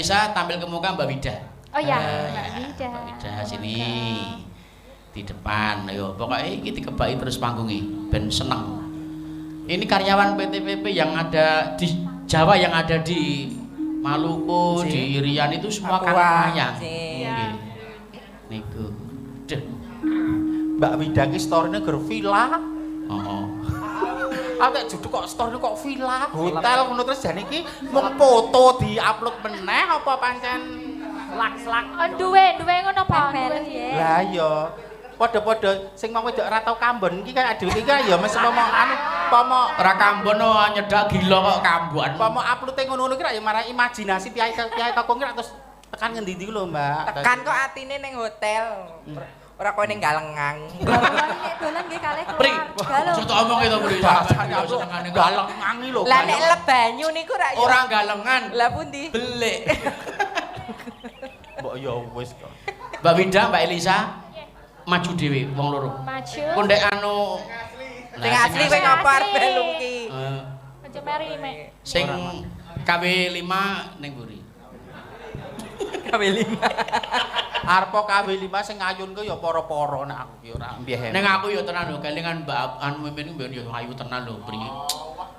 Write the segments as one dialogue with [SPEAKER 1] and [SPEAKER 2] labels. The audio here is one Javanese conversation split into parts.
[SPEAKER 1] Elisa tampil ke muka Mbak Wida.
[SPEAKER 2] Oh ya, Mbak Wida.
[SPEAKER 1] Mbak Wida sini di depan. Ayo, pokoknya iki dikebaki terus panggungi ben seneng. Ini karyawan PTPP yang ada di Jawa, yang ada di Maluku, di Irian itu semua kan wayang. Nggih. Niku.
[SPEAKER 3] Mbak Wida ki store-ne ger villa.
[SPEAKER 1] Heeh.
[SPEAKER 3] Aku judul kok store kok villa, hotel ngono terus jane iki mung foto di-upload meneh apa pancen lak-lak.
[SPEAKER 2] Oh, duwe ngono apa?
[SPEAKER 3] Lah iya. Padha-padha sing mau wedok ora tau kambon iki kan adewe iki ya mesti ngomong anu pomo
[SPEAKER 1] ora kambon nyedak gila kok kambon.
[SPEAKER 3] Pomo upload-e ngono-ngono ki ya marang imajinasi Kiai Kakung ki terus tekan ngendi-endi lho, Mbak.
[SPEAKER 4] Tekan kok atine ning hotel. Ora kowe ning Galengang.
[SPEAKER 2] Dolan nggih kalih
[SPEAKER 1] Pri,
[SPEAKER 2] keluar.
[SPEAKER 1] coba omong itu Pri.
[SPEAKER 3] Senengane galengan iki lho.
[SPEAKER 4] Lah nek leb banyu niku ra
[SPEAKER 1] ora galengan.
[SPEAKER 4] Lah pundi?
[SPEAKER 1] Belik.
[SPEAKER 3] Mbok ya wis kok.
[SPEAKER 1] Mbak Wida, Mbak Elisa maju dhewe wong loro.
[SPEAKER 2] Maju.
[SPEAKER 1] Ku ndek anu
[SPEAKER 4] Sing asli kowe ngopo arep melu ki?
[SPEAKER 2] Maju meri mek.
[SPEAKER 1] Sing KW5 ning mburi.
[SPEAKER 4] KW5.
[SPEAKER 3] Arep KW5 sing ngayunke ya para-para nek aku ki ora mbiyen.
[SPEAKER 1] Ning aku ya tenan lho, kelingan Mbak anu mimin mbiyen ya ayu tenan lho, Pri.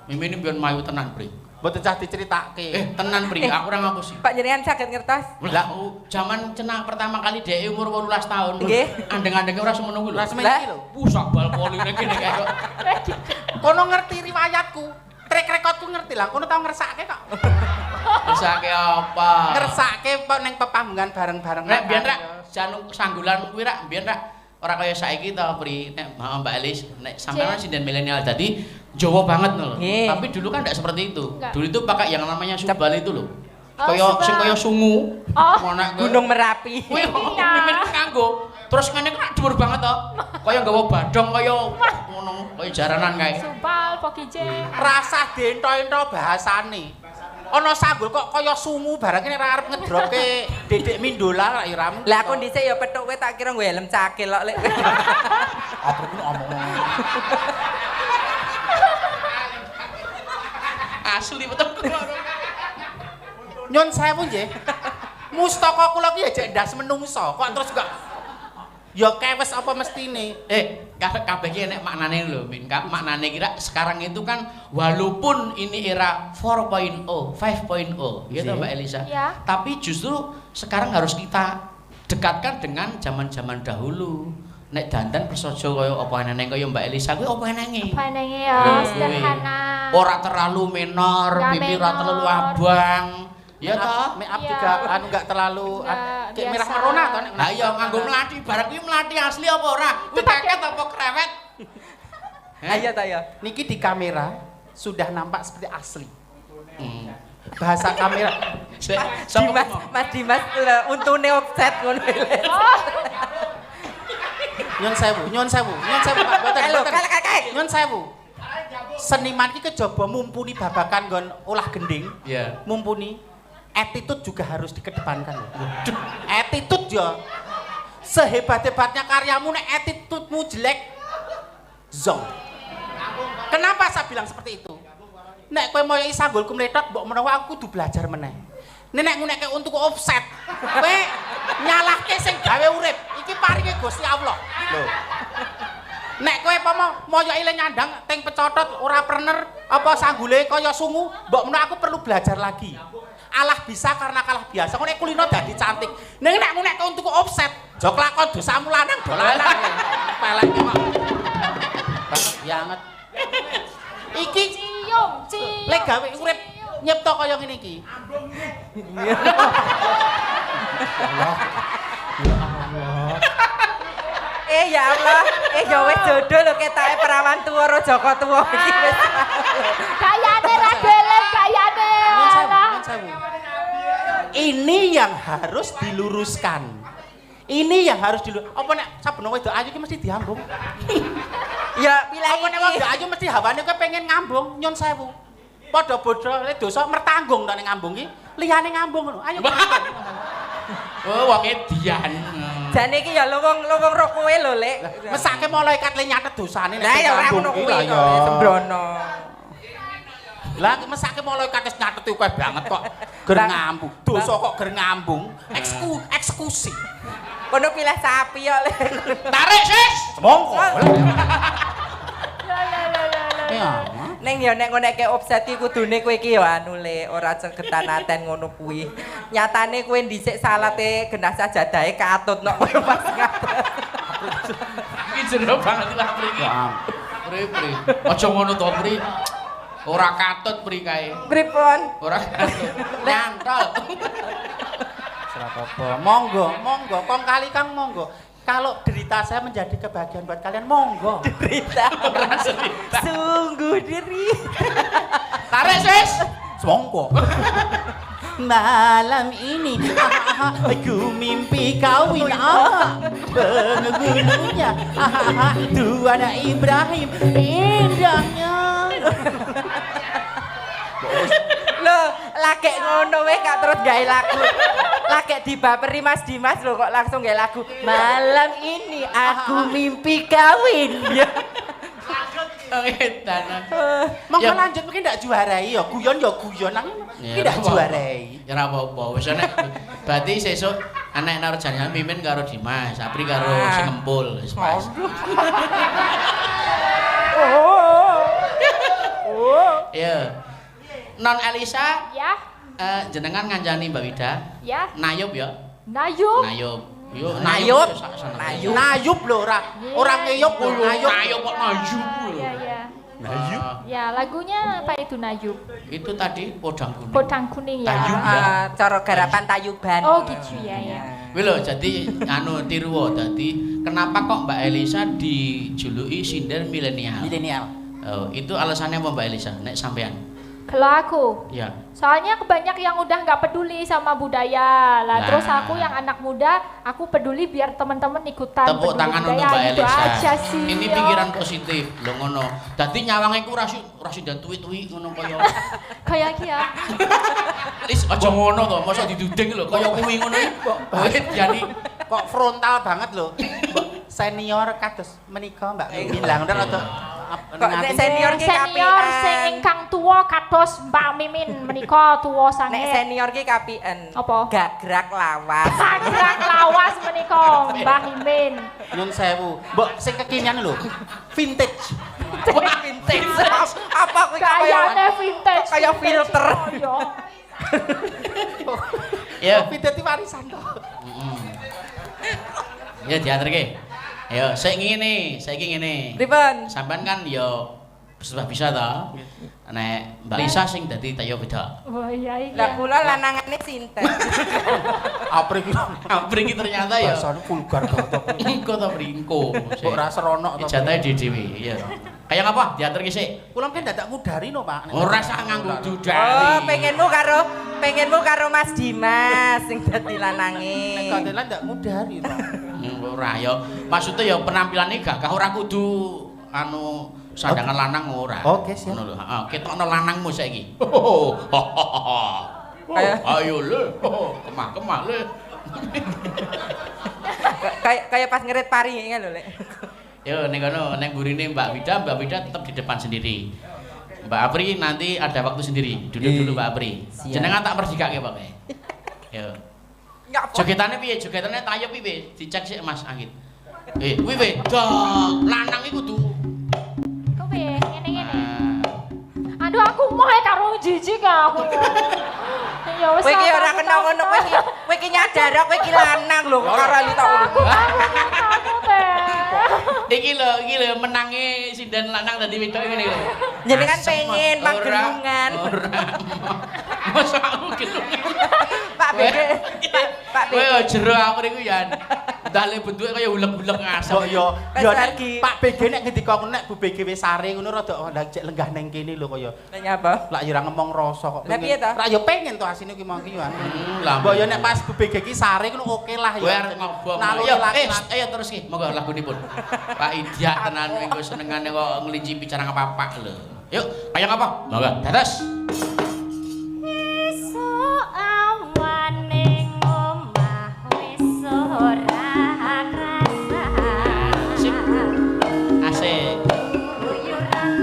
[SPEAKER 1] Mimin mbiyen mayu tenan, Pri.
[SPEAKER 3] Mboten cah diceritake.
[SPEAKER 1] Tenan Pri, aku ora ngaku sih.
[SPEAKER 4] Pak jenengan saged ngertos?
[SPEAKER 1] Lah, zaman cenah pertama kali dhek umur 18 tahun.
[SPEAKER 4] Nggih.
[SPEAKER 1] Andeng-andenge ora semono kuwi lho.
[SPEAKER 3] Lah semen iki lho.
[SPEAKER 1] Pusak bal poline kene kaya.
[SPEAKER 3] Kono ngerti riwayatku. Trek recordku ngerti lah, kono tau ngersake kok.
[SPEAKER 1] Ngersake apa?
[SPEAKER 3] Ngersake ning pepanggungan bareng-bareng.
[SPEAKER 1] Nek biyen rak janu sanggulan kuwi rak biyen rak ora kaya saiki to, Pri. Nek Mbak Elis, nek sampean sinden milenial dadi Jawa banget lho. Tapi dulu kan enggak seperti itu. Dulu itu pakai yang namanya subal itu lho. Kaya sing kaya sungu.
[SPEAKER 4] Nek Gunung Merapi.
[SPEAKER 1] Kuwi mimin kanggo. Terus ngene kok dhuwur banget to. Kaya nggawa badhong kaya ngono, kaya jaranan kae.
[SPEAKER 2] Subal pokije.
[SPEAKER 3] Rasah dento-ento bahasane. Ana sanggul kok kaya sungu barang nek arep ngedropke Dedek Mindola lak ya ramu.
[SPEAKER 4] Lah aku dhisik ya petuk kowe tak kira nggo helm cakil kok lek.
[SPEAKER 3] Apa ku omong.
[SPEAKER 1] Asli betul.
[SPEAKER 3] Nyun sewu nggih. Mustaka kula ki ya jek ndas menungso, kok terus kok ya kewes apa mestine.
[SPEAKER 1] Kabeh iki enek maknane lho, Min. Maknane kira sekarang itu kan walaupun ini era 4.0, 5.0, gitu Mbak Elisa.
[SPEAKER 2] Ya.
[SPEAKER 1] Tapi justru sekarang harus kita dekatkan dengan zaman-zaman dahulu. Nek dandan persojo kaya apa eneng kaya Mbak Elisa kuwi apa enenge?
[SPEAKER 2] Apa enenge ya, sederhana.
[SPEAKER 1] Ora terlalu menor, pipi ora terlalu abang. Ya toh,
[SPEAKER 3] make up juga anu enggak terlalu kayak merah merona toh nek.
[SPEAKER 1] Lah iya nganggo mlathi, barang kuwi mlathi asli apa ora? Kuwi keket apa krewet?
[SPEAKER 4] Ayo ta ya.
[SPEAKER 3] Niki di kamera sudah nampak seperti asli. Bahasa kamera.
[SPEAKER 4] Mas Dimas untune offset ngono.
[SPEAKER 3] Nyun sewu Pak, boten. Nyun sewu. Seniman iki kejaba mumpuni babakan nggon olah gending.
[SPEAKER 1] Iya.
[SPEAKER 3] Mumpuni. Attitude juga harus dikedepankan loh. Attitude ya. Sehebat-hebatnya karyamu nek attitude-mu jelek zong. Kenapa saya bilang seperti itu? Nek kowe moyo sanggulku mletot mbok menawa aku kudu belajar meneh. Nek ngunekke untuk offset. Kowe nyalahke sing gawe urip. Iki paringe Gusti Allah. Lho. Nek kowe apa moyo ile nyandang teng pecotot ora prener apa sanggule kaya sungu, mbok menawa aku perlu belajar lagi. Allah bisa karena kalah biasa. Kok nek kulino dadi cantik. Ning nek ngunekke untuk offset, jok lakon dosamu lanang dolanan. Pelek kok. Banget. Iki
[SPEAKER 2] cium.
[SPEAKER 3] Lek gawe urip nyipta kaya ngene iki. Allah.
[SPEAKER 4] Ya Allah, ya wis jodoh lho ketake perawan tuwa karo Joko tuwa iki wis.
[SPEAKER 2] Kayane ra gelem kayane.
[SPEAKER 3] Ini yang harus diluruskan. Ini yang harus apa nek saben wedok ayu iki mesti diambung.
[SPEAKER 4] Ya pilih
[SPEAKER 3] apa nek wedok ayu mesti hawane kowe pengen ngambung nyun sewu. Padha bodho lek dosa mertanggung nek ngambung iki, liyane ngambung ngono. Ayo.
[SPEAKER 1] Oh, wong edian.
[SPEAKER 4] Jane iki ya luwung ro kowe lho, Lek.
[SPEAKER 3] Mesake malaikat le nyatet dosane nek
[SPEAKER 4] lah ya ora ngono kuwi to, sembrono.
[SPEAKER 3] Lah mesake malaikat wis nyatet kowe banget kok. Ger ngambung. Dosa kok ger ngambung. Eksekusi.
[SPEAKER 4] Kono pilih sapi kok.
[SPEAKER 1] Tarik sis.
[SPEAKER 3] Monggo.
[SPEAKER 2] Ya.
[SPEAKER 4] Ning ya nek ngoneke offset iki kudune kowe iki ya anu le ora cegetan aten ngono kuwi. Nyatane kowe dhisik salate genah sajadahe katut nok kowe pas ngadeg.
[SPEAKER 1] Iki jero banget lah Pri. Pri. Aja ngono to Pri. Ora katut Pri kae.
[SPEAKER 4] Pripun?
[SPEAKER 1] Ora katut. Nyantol.
[SPEAKER 3] Ora apa-apa. Monggo. Kong kali Kang monggo. Kalau derita saya menjadi kebahagiaan buat kalian, monggo.
[SPEAKER 4] Derita. Sungguh derita.
[SPEAKER 1] Tarik sis.
[SPEAKER 3] Monggo. Malam ini aku mimpi kawin penghulunya Tuan Ibrahim indahnya.
[SPEAKER 4] Loh, lagi ngono weh gak terus gawe lagu. Lagi dibaperi Mas Dimas lho kok langsung gawe lagu. Malam ini aku mimpi kawin.
[SPEAKER 1] Edan.
[SPEAKER 3] Monggo lanjut mungkin ndak juarai ya, guyon nang iki ndak juarai.
[SPEAKER 1] Ya ora apa-apa. Wis nek berarti sesuk anak Narjana mimin karo Dimas, Apri karo sing ngempul wis pas. Ya. Non Elisa,
[SPEAKER 2] Ya.
[SPEAKER 1] Jenengan ngancani Mbak Wida.
[SPEAKER 2] Ya.
[SPEAKER 1] Nayub ya.
[SPEAKER 2] Nayub.
[SPEAKER 1] Nayub. Yo
[SPEAKER 4] Nayub.
[SPEAKER 3] Nayub lho ora ngeyup lho, nayub.
[SPEAKER 1] Nayub kok nayub.
[SPEAKER 2] Ya, ya.
[SPEAKER 3] Nayub.
[SPEAKER 2] Ya, lagunya apa itu Nayub?
[SPEAKER 1] Itu tadi podang kuning.
[SPEAKER 2] Podang kuning ya.
[SPEAKER 1] Tayub ya.
[SPEAKER 4] Cara garapan Tayuban.
[SPEAKER 2] Oh, gitu ya, ya.
[SPEAKER 1] Wih lho, jadi anu tiru dadi kenapa kok Mbak Elisa dijuluki sinden milenial?
[SPEAKER 3] Milenial.
[SPEAKER 1] Oh, itu alasannya apa Mbak Elisa? Nek sampean?
[SPEAKER 2] Kalau aku,
[SPEAKER 1] Ya.
[SPEAKER 2] soalnya kebanyak yang udah nggak peduli sama budaya lah.
[SPEAKER 1] Nah.
[SPEAKER 2] Terus aku yang anak muda, aku peduli biar teman-teman ikutan
[SPEAKER 1] Tepuk
[SPEAKER 2] peduli
[SPEAKER 1] tangan
[SPEAKER 2] budaya,
[SPEAKER 1] untuk Mbak
[SPEAKER 2] gitu
[SPEAKER 1] Elisa.
[SPEAKER 2] aja sih.
[SPEAKER 1] Ini
[SPEAKER 2] ya.
[SPEAKER 1] pikiran positif lho ngono. Dadi nyawange ku ora sidan tuwi-tuwi ngono kaya.
[SPEAKER 2] Kayak iki ya.
[SPEAKER 1] Wis aja ngono to, mosok diduding lho kaya kuwi ngono iki. Wis jani
[SPEAKER 3] Kok frontal banget lho. Senior kados menika Mbak Mimin lah ngono rada
[SPEAKER 4] Kok nek senior ki
[SPEAKER 2] Senior
[SPEAKER 4] kapian.
[SPEAKER 2] sing ingkang tuwa kados Mbak Mimin menika tuwa sanget.
[SPEAKER 4] Nek senior ki kapian.
[SPEAKER 2] Apa?
[SPEAKER 4] Gagrak lawas.
[SPEAKER 2] Sagrak lawas menika Mbah Mimin.
[SPEAKER 3] Nyun sewu. Mbok sing kekinian lho. Vintage.
[SPEAKER 4] Vintage. Apa kuwi
[SPEAKER 2] Kayane vintage.
[SPEAKER 4] kayak filter.
[SPEAKER 2] Kaya.
[SPEAKER 1] ya.
[SPEAKER 3] Vintage iki warisan to.
[SPEAKER 1] Ya diaturke. Ayo, saiki ngene.
[SPEAKER 4] Pripun?
[SPEAKER 1] Sampean kan ya sudah bisa ta? Nek Mbak Lisa sing dadi tayo beda.
[SPEAKER 2] Wah, iya iki.
[SPEAKER 4] Lah kula lanangane sinten.
[SPEAKER 3] Apri iki.
[SPEAKER 1] Apri iki ternyata ya
[SPEAKER 3] Bahasane vulgar banget to.
[SPEAKER 1] engko ta bringko.
[SPEAKER 3] Kok ora serono to.
[SPEAKER 1] Jatahe dhewe, iya. Kayak apa? Diaturke sik.
[SPEAKER 3] Kula mungkin dadak ngudari no, Pak.
[SPEAKER 1] Ora sak nganggo
[SPEAKER 4] Oh,
[SPEAKER 1] dudari.
[SPEAKER 4] pengenmu karo Mas Dimas sing dadi lanange.
[SPEAKER 3] Nek kandelan ndak ngudari to.
[SPEAKER 1] Ora ya. Maksudnya ya penampilane gagah ora kudu anu sandangan lanang ora.
[SPEAKER 3] Oke, siap.
[SPEAKER 1] Ngono lho. Heeh, ketokno lanangmu saiki. Ayo le. Kemah-kemah le.
[SPEAKER 4] Kayak pas ngerit pari ngene lho, Lek.
[SPEAKER 1] Yo ning kono ning burine Mbak Wida tetap di depan sendiri. Mbak Apri nanti ada waktu sendiri. Duduk dulu Mbak Apri. Jenengan tak merdikake pokoke. Yo.
[SPEAKER 4] Enggak apa.
[SPEAKER 1] Jogetane piye? Jogetane tayub piye? Dicek sik Mas Anggit. Kuwi beda. Lanang iku kudu.
[SPEAKER 2] Kok piye? Ngene-ngene. Aduh aku mau karo jijik aku. Ya wis.
[SPEAKER 4] Kowe iki ora kena ngono, kowe iki nyadar kowe iki lanang lho kok karo ali tak
[SPEAKER 2] Aku kamu teh.
[SPEAKER 1] Iki lho menange sinden lanang dadi wedok ngene lho.
[SPEAKER 4] Jenengan
[SPEAKER 1] Asem,
[SPEAKER 4] pengen
[SPEAKER 1] ora,
[SPEAKER 4] panggelungan.
[SPEAKER 1] Ora. Masa aku gelungan.
[SPEAKER 4] Pak BG, Pak BG.
[SPEAKER 1] Kowe jero Apri ku ya. Dale bentuke kaya ulek-ulek ngasem.
[SPEAKER 3] Kok yo
[SPEAKER 4] Wes
[SPEAKER 3] yo
[SPEAKER 4] lagi.
[SPEAKER 3] nek Pak BG nek ngendika nek Bu BG wis sare ngono rada cek lenggah nang kene lho kaya.
[SPEAKER 4] Nanya apa?
[SPEAKER 3] Lak yo ora ngomong rasa kok.
[SPEAKER 4] Lah piye to?
[SPEAKER 3] Ora yo pengen to asine ki mangki yo.
[SPEAKER 1] Lah
[SPEAKER 3] Mbok yo nek pas Bu BG ki sare ngono oke lah yo.
[SPEAKER 1] kowe arep ngobong. Ayo, ayo terus ki. Monggo lagunipun. Pak Idiak tenan minggu senengane kok ngelinci bicara apa-apa lho. Yuk, ayo ngapa? Monggo, dados.
[SPEAKER 2] Esuk awan ning omah wis ora krasa.
[SPEAKER 1] Asik. Asik.
[SPEAKER 2] Guyuran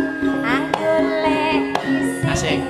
[SPEAKER 2] anggolek isi
[SPEAKER 1] Asik.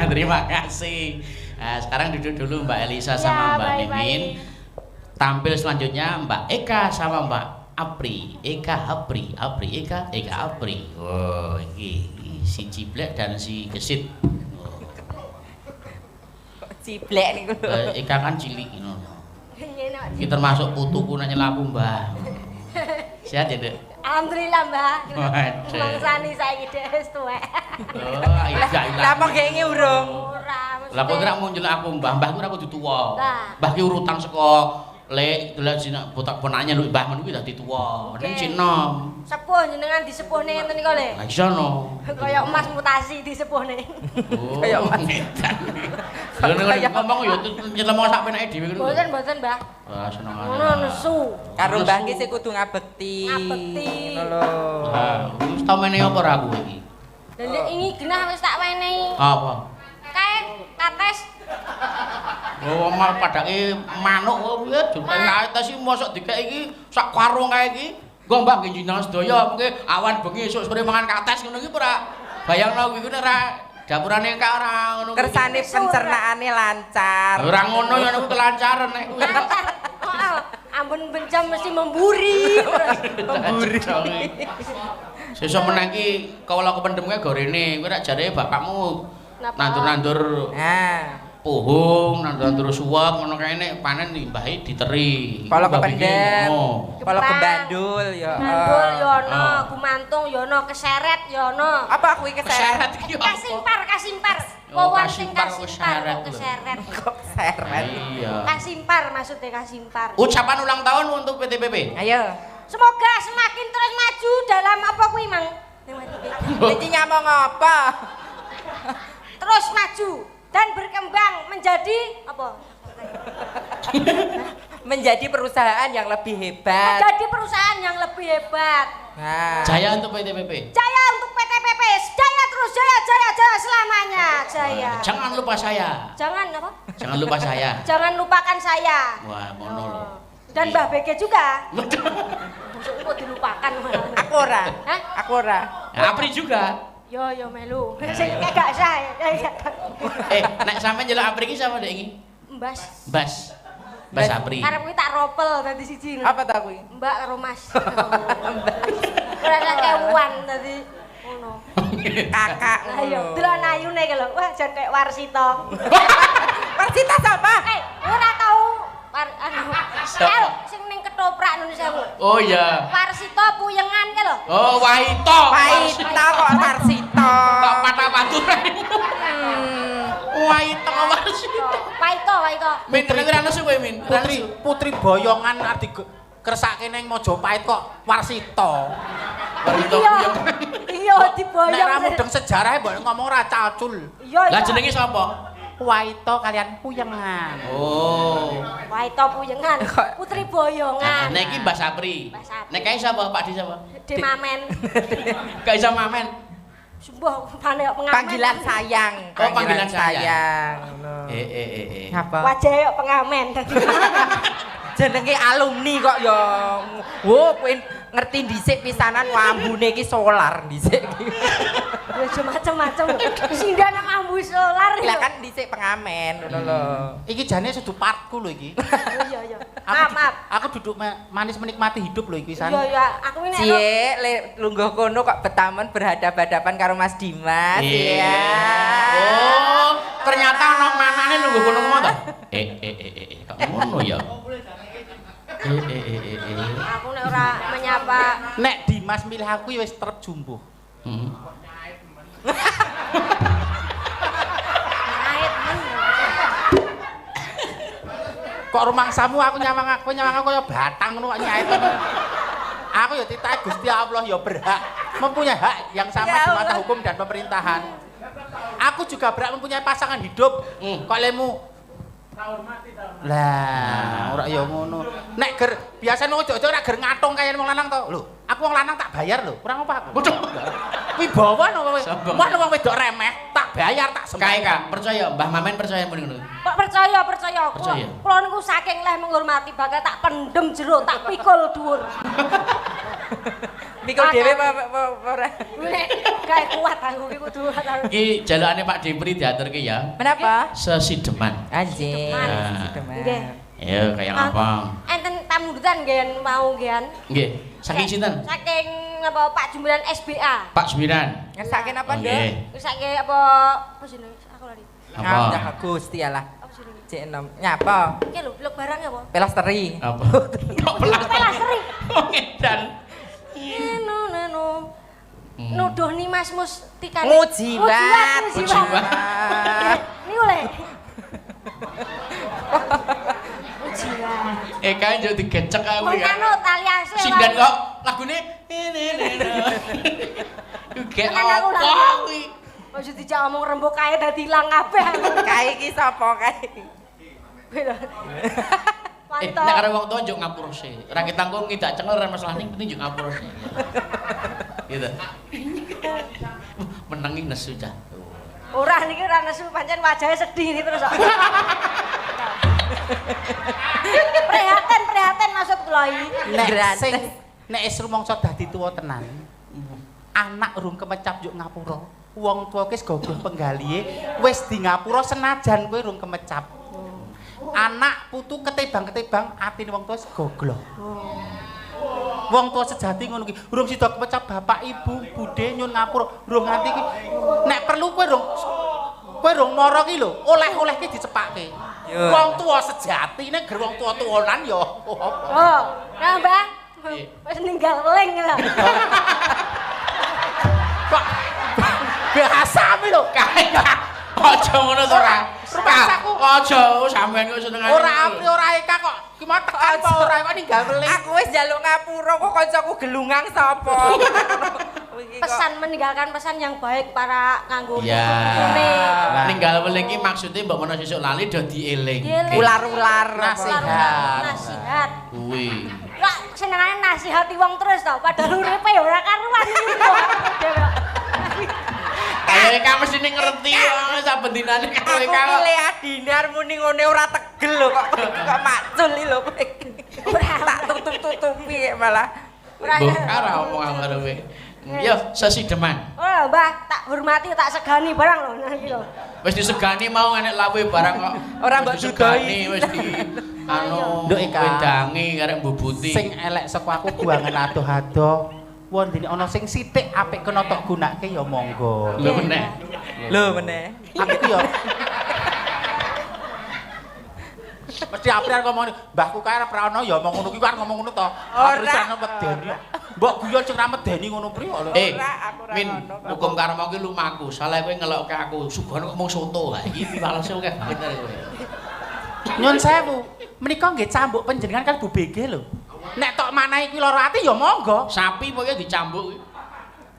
[SPEAKER 1] Terima kasih. Nah, sekarang duduk dulu Mbak Elisa
[SPEAKER 2] Ya,
[SPEAKER 1] sama Mbak
[SPEAKER 2] baik-baik.
[SPEAKER 1] Mimin. Tampil selanjutnya Mbak Eka sama Mbak Apri. Eka Apri, Eka Apri. Oh, ini si Ciblek dan si Gesit. Oh.
[SPEAKER 4] Ciblek niku.
[SPEAKER 1] Eka kan cilik ngono. Iki termasuk putuku nang nyelaku, Mbah. Sehat ya, Dek?
[SPEAKER 2] Alhamdulillah, Mbak.
[SPEAKER 1] Waduh.
[SPEAKER 2] Mangsani saiki dhek wis tuwek.
[SPEAKER 1] Oh, iya
[SPEAKER 4] Lah apa kayaknya urung?
[SPEAKER 2] Ora,
[SPEAKER 1] Lah kok kira mau njeluk aku Mbah, mbahku ora kudu tuwa.
[SPEAKER 2] Lah.
[SPEAKER 1] Mbah ki urutan saka lek dolan sina botak ponaknya lho Mbah men kuwi dadi tuwa. Ning
[SPEAKER 2] Oke.
[SPEAKER 1] Cina.
[SPEAKER 2] Sepuh jenengan disepuhne ngenten niku lho.
[SPEAKER 1] Lah isono.
[SPEAKER 2] Kaya emas mutasi disepuhne.
[SPEAKER 1] Oh.
[SPEAKER 4] Kayak Mas.
[SPEAKER 1] Lho nek ngomong yo nyelemong sak penake dhewe ngono.
[SPEAKER 2] Mboten, Mbah.
[SPEAKER 1] Wah, seneng
[SPEAKER 2] Ngono nesu.
[SPEAKER 4] Karo Mbah ki sing kudu ngabekti.
[SPEAKER 2] Ngabekti.
[SPEAKER 4] Ngono lho.
[SPEAKER 1] Ah, wis tau meneh apa ora aku iki?
[SPEAKER 2] Lah nek ini genah wis tak wenehi.
[SPEAKER 1] Apa?
[SPEAKER 2] Kae kates.
[SPEAKER 1] Oh, mal padake manuk kok piye dipenak ta sih mosok dikek iki sak warung kae iki. Nggo Mbah nggih jinengan sedaya mengke awan bengi esuk sore mangan kates ngono iki ora bayangno kuwi nek ora dapurane kak ora ngono.
[SPEAKER 4] Kersane pencernaane lancar.
[SPEAKER 1] Ora ngono ya niku kelancaran nek kuwi.
[SPEAKER 2] Lancar. Oh, ampun bencam mesti memburi.
[SPEAKER 1] Memburi. Sesuk meneh iki kawula kependhem kae gorene, kowe rak jare bapakmu
[SPEAKER 2] Napa?
[SPEAKER 1] nandur-nandur
[SPEAKER 4] Nah,
[SPEAKER 1] puhung, nandur-nandur suwak ngono kae nek panen mbahe diteri.
[SPEAKER 4] kalau
[SPEAKER 1] Mbah iki
[SPEAKER 4] kependem,
[SPEAKER 1] ngono.
[SPEAKER 4] kalau
[SPEAKER 2] Kepang.
[SPEAKER 4] kebandul ya.
[SPEAKER 2] Mandul yo ono,
[SPEAKER 1] Oh.
[SPEAKER 2] gumantung yo ono, keseret yo ono.
[SPEAKER 4] Apa aku iki keseret?
[SPEAKER 1] Keseret iki apa?
[SPEAKER 2] Kasimpar.
[SPEAKER 1] Oh,
[SPEAKER 2] Wawan sing
[SPEAKER 1] kasimpar,
[SPEAKER 2] kasimpar,
[SPEAKER 1] keseret lho.
[SPEAKER 2] keseret.
[SPEAKER 4] Kok seret?
[SPEAKER 1] Iya.
[SPEAKER 2] Kasimpar maksudnya kasimpar.
[SPEAKER 1] Ucapan ulang tahun untuk PTPP.
[SPEAKER 4] Ayo.
[SPEAKER 2] Semoga semakin terus maju dalam apa kuwi, Mang?
[SPEAKER 4] Iki nyamong apa?
[SPEAKER 2] Terus maju dan berkembang menjadi apa?
[SPEAKER 4] Menjadi perusahaan yang lebih hebat.
[SPEAKER 2] Menjadi perusahaan yang lebih hebat.
[SPEAKER 4] Nah.
[SPEAKER 1] Jaya untuk PTPP.
[SPEAKER 2] Jaya untuk PTPP. Jaya terus, jaya selamanya. Jaya.
[SPEAKER 1] Jangan lupa saya.
[SPEAKER 2] Jangan apa?
[SPEAKER 1] Jangan lupa saya.
[SPEAKER 2] Jangan lupakan saya.
[SPEAKER 1] Wah, ngono lho.
[SPEAKER 2] Dan Mbah Beke juga. Masuk kok dilupakan.
[SPEAKER 4] Aku ora.
[SPEAKER 2] Hah?
[SPEAKER 4] Aku ora.
[SPEAKER 1] Apri juga.
[SPEAKER 2] Yo melu. Sing gak sah.
[SPEAKER 1] Nek sampe njeluk Apri iki sapa Dek iki?
[SPEAKER 2] Mbas.
[SPEAKER 1] Bas. Bas Apri.
[SPEAKER 2] Arep kuwi tak ropel dadi siji.
[SPEAKER 4] Apa ta kuwi?
[SPEAKER 2] Mbak karo Mas. Rasa kewan dadi ngono.
[SPEAKER 4] Kakak.
[SPEAKER 2] Ayo, delok ayune iki lho. Wah, jan kayak Warsito.
[SPEAKER 4] Persita sapa?
[SPEAKER 2] Ora tau sing ning ketoprak Indonesia ku.
[SPEAKER 1] Oh iya.
[SPEAKER 2] Warsito puyengan ki lho.
[SPEAKER 1] Oh, Waito.
[SPEAKER 4] Waita kok Marsito.
[SPEAKER 1] Kok patah paturan. Waito Warsito.
[SPEAKER 2] Waito.
[SPEAKER 1] Min ora nesu kowe Min.
[SPEAKER 3] Putri boyongan arti kersake ning Mojopahit kok Warsito.
[SPEAKER 2] Iya
[SPEAKER 3] Nek ra
[SPEAKER 2] diboyong.
[SPEAKER 3] mudeng sejarah mbok ngomong ora cacul.
[SPEAKER 2] Iya.
[SPEAKER 1] Lah jenenge sapa?
[SPEAKER 3] Waito kalian puyengan.
[SPEAKER 1] Oh.
[SPEAKER 2] Waito puyengan. Putri boyongan.
[SPEAKER 1] Nek iki Mbak Sapri.
[SPEAKER 2] Mbak Sapri.
[SPEAKER 1] Nek kae sapa Pak Di sapa?
[SPEAKER 2] Demamen.
[SPEAKER 1] Gak iso mamen.
[SPEAKER 2] Sumpah panek pengamen.
[SPEAKER 4] Panggilan sayang.
[SPEAKER 1] Oh, panggilan sayang.
[SPEAKER 4] Ngono.
[SPEAKER 1] Apa?
[SPEAKER 2] Wajah kok pengamen.
[SPEAKER 4] Jenenge alumni kok ya. Wo, kowe ngerti dhisik pisanan wambune iki solar dhisik iki.
[SPEAKER 2] Ya macam-macam. Sindan nang ambu solar.
[SPEAKER 4] Lah kan dhisik pengamen ngono lho.
[SPEAKER 3] Iki jane sedu partku lho iki.
[SPEAKER 2] Iya.
[SPEAKER 3] Aku
[SPEAKER 2] Maaf.
[SPEAKER 3] Aku duduk manis menikmati hidup lho iki san.
[SPEAKER 2] Iya. Aku ini
[SPEAKER 4] Cie, lungguh kono kok betamen berhadap-hadapan karo Mas Dimas ya.
[SPEAKER 1] Oh, ternyata ana manane lho nggo kono ngomong to. Kok ngono ya.
[SPEAKER 2] Aku nek ora menyapa.
[SPEAKER 3] Nek Dimas milih aku ya wis trep jumbo.
[SPEAKER 2] Ngait men.
[SPEAKER 3] Kok rumangsamu aku nyawang kaya batang ngono kok nyait. Aku ya titah Gusti Allah ya berhak mempunyai hak yang sama
[SPEAKER 4] Ya
[SPEAKER 3] di mata
[SPEAKER 4] Allah.
[SPEAKER 3] hukum dan pemerintahan. Aku juga berhak mempunyai pasangan hidup. Kok lemu lah, ora ya ngono. Nek ger biasane ojo-ojo nek ger ngatung kaya wong lanang to. Lho, aku wong lanang tak bayar lho. Kurang apa aku? Wibawa no kowe. Wong wong wedok remeh, tak bayar tak sembah.
[SPEAKER 1] Kae Kak, percaya Mbah Mamen percaya muni ngono.
[SPEAKER 2] Kok percaya.
[SPEAKER 1] Percaya.
[SPEAKER 2] Kula niku saking leh menghormati bakal tak pendem jero, tak pikul dhuwur.
[SPEAKER 4] Mikul dhewe apa ora?
[SPEAKER 2] Nek gawe kuat aku iki kudu kuat.
[SPEAKER 1] Iki jalukane Pak Dipri diaturke ya.
[SPEAKER 4] Menapa?
[SPEAKER 1] Sesideman.
[SPEAKER 4] Anjing.
[SPEAKER 2] Nggih.
[SPEAKER 1] Ya kayak apa?
[SPEAKER 2] Enten tamundutan nggih mau nggih.
[SPEAKER 1] Nggih. Saking sinten?
[SPEAKER 2] Saking apa Pak Jumbiran SBA.
[SPEAKER 1] Pak Sumiran.
[SPEAKER 4] Ngersake napa, Nduk?
[SPEAKER 1] Nggih.
[SPEAKER 2] Ngersake apa jenenge aku lali.
[SPEAKER 1] Apa?
[SPEAKER 4] Ya Gusti Allah.
[SPEAKER 2] Apa jenenge?
[SPEAKER 4] Cek enom. Nyapa?
[SPEAKER 2] Iki lho, blok barang apa?
[SPEAKER 4] Pelasteri.
[SPEAKER 1] Apa? Kok
[SPEAKER 2] Pelasteri.
[SPEAKER 1] Oh ngedan.
[SPEAKER 2] Neno. Nuduh ni Mas Mustika.
[SPEAKER 4] Mujibat.
[SPEAKER 1] Mujibat.
[SPEAKER 2] Niku le. Mujibat.
[SPEAKER 1] Kan yo digecek aku
[SPEAKER 2] Wong
[SPEAKER 1] ya.
[SPEAKER 2] anu tali asli.
[SPEAKER 1] Sindan kok lagune ini. Kayak apa kuwi?
[SPEAKER 2] Ojo dijak omong rembug kae dadi ilang kabeh.
[SPEAKER 4] Kae iki sapa kae?
[SPEAKER 1] Nek karo wong tuwa njuk ngapura sih. Ora ketanggung ngidak cengel ora masalah ning penting njuk ngapura sih. Gitu. Menengi nesu cah.
[SPEAKER 2] Ora niki ora nesu pancen wajahe sedih terus kok. Prihatin maksud kula iki.
[SPEAKER 3] Nek wis rumangsa dadi tuwa tenan. Anak urung kemecap yuk ngapura. Wong tuwa wis gogol penggalihe wis di ngapura senajan kowe urung kemecap. Anak putu ketibang-ketibang atine wong tuwa wis goglok. Wong tuwa sejati ngono ki, urung sida kemecap bapak ibu budhe nyun ngapura, urung nganti ki. Nek perlu kowe urung mara ki lho, oleh-oleh ki dicepake. Wong tuwa sejati nek ger wong tuwa-tuwanan ya.
[SPEAKER 2] Oh, nah Mbah. Wis ninggal ling lho.
[SPEAKER 3] Kok biasa mi lho kae.
[SPEAKER 1] Aja ngono to ora.
[SPEAKER 3] Rumasaku
[SPEAKER 1] aja sampean kok senengane.
[SPEAKER 3] ora apri ora eka kok. Ki mau tekan apa ora kok ninggal weling.
[SPEAKER 4] Aku wis njaluk ngapura kok kancaku gelungang sapa?
[SPEAKER 2] Pesan meninggalkan pesan yang baik para nganggo
[SPEAKER 1] Ya.
[SPEAKER 2] ini.
[SPEAKER 1] Ninggal weling iki maksude mbok menawa sesuk lali do dieling.
[SPEAKER 4] Ular-ular
[SPEAKER 3] Nasihat.
[SPEAKER 2] Nasihat.
[SPEAKER 1] Kuwi.
[SPEAKER 2] Lah senengane nasihati wong terus to, padahal uripe ya ora karuan iki.
[SPEAKER 1] Kayak kamu mesti ngerti kok saben dinane kowe
[SPEAKER 4] Aku
[SPEAKER 1] kok.
[SPEAKER 4] ki Adinar muni ngene ora tegel lho kok macul iki lho kowe. Tak tutup-tutupi malah.
[SPEAKER 1] Mbok karo omong karo kowe. Yo sesideman.
[SPEAKER 2] Oh, Mbah, tak hormati, tak segani barang lho nah iki lho.
[SPEAKER 1] Wis disegani mau enek lawe barang kok.
[SPEAKER 4] Ora mbok
[SPEAKER 1] disegani wis di anu
[SPEAKER 3] Nduk Eka.
[SPEAKER 1] wedangi karek mbubuti.
[SPEAKER 3] Sing elek saka aku buangan adoh-adoh. Wondene ana sing sithik apik kena tok gunake ya monggo.
[SPEAKER 1] Lho meneh.
[SPEAKER 4] Lho meneh.
[SPEAKER 3] Aku ki ya mesti aprian ngomong mbahku kae ora ana ya omong ngono ki kan ngomong ngono to. Aprisan medeni. Mbok guyon sing ra medeni ngono priyo lho.
[SPEAKER 4] aku ora
[SPEAKER 1] Min,
[SPEAKER 4] ngono.
[SPEAKER 1] hukum karma kuwi lumaku. Salah kowe ngelokke aku. Sugih kok ngomong soto. Ha iki piwalese akeh bener kowe.
[SPEAKER 3] Nyun sewu, menika nggih cambuk panjenengan kan Bu BG lho. Nek tok manahi kuwi lara ati ya monggo.
[SPEAKER 1] Sapi pokoke dicambuk kuwi.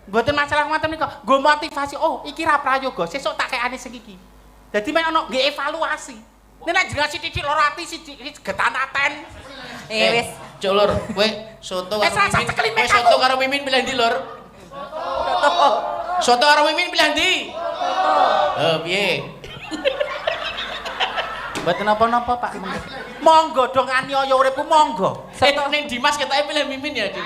[SPEAKER 3] Mboten masalah ngoten nika. Nggo motivasi, oh iki ra prayoga, sesuk tak kekane sing iki. Dadi men ana nggih evaluasi. Nek jenengan sithik lara ati sithik getanaten.
[SPEAKER 4] Wis
[SPEAKER 1] Cuk Lur, kowe soto karo
[SPEAKER 3] Rasa
[SPEAKER 1] Mimin.
[SPEAKER 3] cekelimek
[SPEAKER 1] Kowe
[SPEAKER 3] aku.
[SPEAKER 1] soto karo Mimin pilih ndi, Lur? Soto karo Mimin pilih ndi? Piye?
[SPEAKER 3] Mboten napa-napa Pak. Monggo dong aniaya uripku monggo.
[SPEAKER 1] Ning Dimas ketoke pilih Mimin ya, Dim.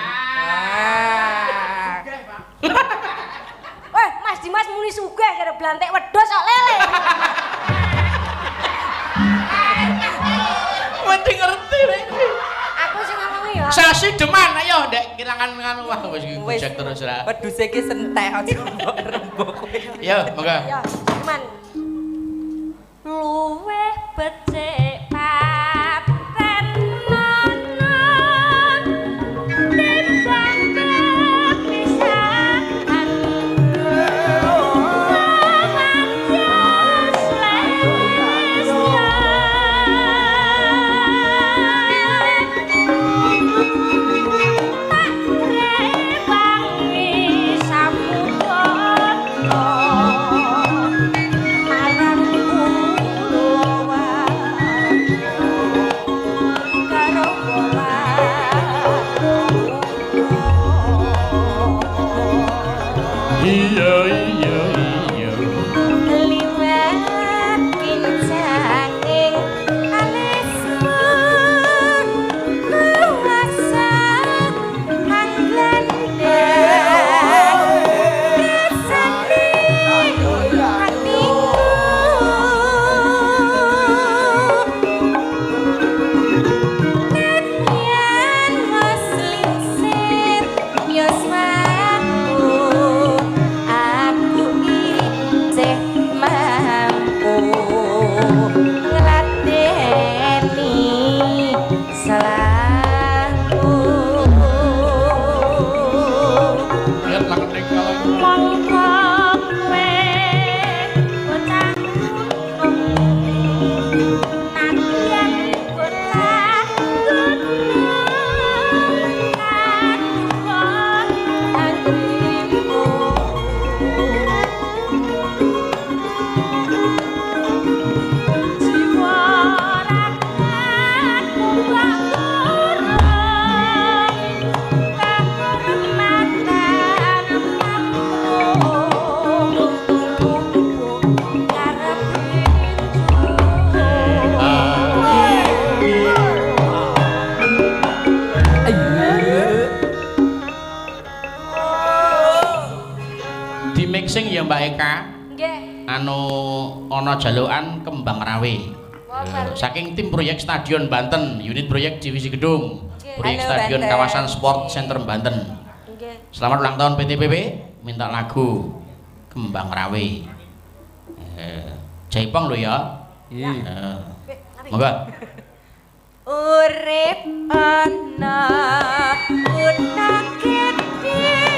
[SPEAKER 2] Weh, Mas Dimas muni sugih karo blantik wedhus kok lele.
[SPEAKER 1] Mending ngerti rek.
[SPEAKER 2] Aku sing ngomong ya.
[SPEAKER 1] Sasideman ayo ndek kirangan nganu wah wis iki
[SPEAKER 4] wis
[SPEAKER 1] gojek terus ra.
[SPEAKER 4] wedhuse ki sentek aja mbok rembug kowe.
[SPEAKER 1] Yo, monggo.
[SPEAKER 2] Ya, cuman luweh becik paten nonon timbang kepisahan
[SPEAKER 4] ngladeni selalu
[SPEAKER 1] lihat lang ning kalau
[SPEAKER 2] mongko kowe bocah nantian bocah
[SPEAKER 1] di mixing ya Mbak Eka.
[SPEAKER 2] nggih
[SPEAKER 1] Anu ana jalukan Kembang Rawe. Saking tim proyek Stadion Banten, unit proyek divisi gedung, proyek
[SPEAKER 4] Halo,
[SPEAKER 1] Stadion
[SPEAKER 4] Banten.
[SPEAKER 1] Kawasan Sport Center Banten.
[SPEAKER 2] nggih
[SPEAKER 1] Selamat ulang tahun PTPP, minta lagu Kembang Rawe. Jaipong lo ya. Monggo.
[SPEAKER 4] urip ana utang gede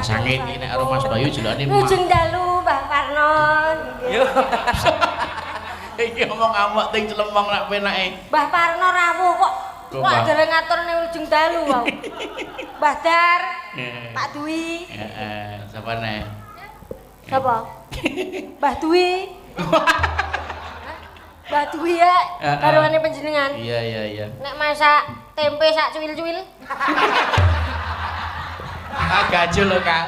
[SPEAKER 1] sangit iki nek karo Mas Bayu jelokane mak.
[SPEAKER 2] Ujung dalu Mbah Parno.
[SPEAKER 1] Yo. Iki ngomong amok ting celemong nak penake.
[SPEAKER 2] Mbah Parno rawuh kok Kok dereng ngatur ning ujung dalu wae. Mbah Dar, Pak Dwi.
[SPEAKER 1] Heeh, sapa nek?
[SPEAKER 2] Sapa? Mbah Dwi. Mbah Dwi ya, garwane panjenengan.
[SPEAKER 1] Iya.
[SPEAKER 2] Nek masak tempe sak cuwil-cuwil.
[SPEAKER 1] Gajul lho, Kak.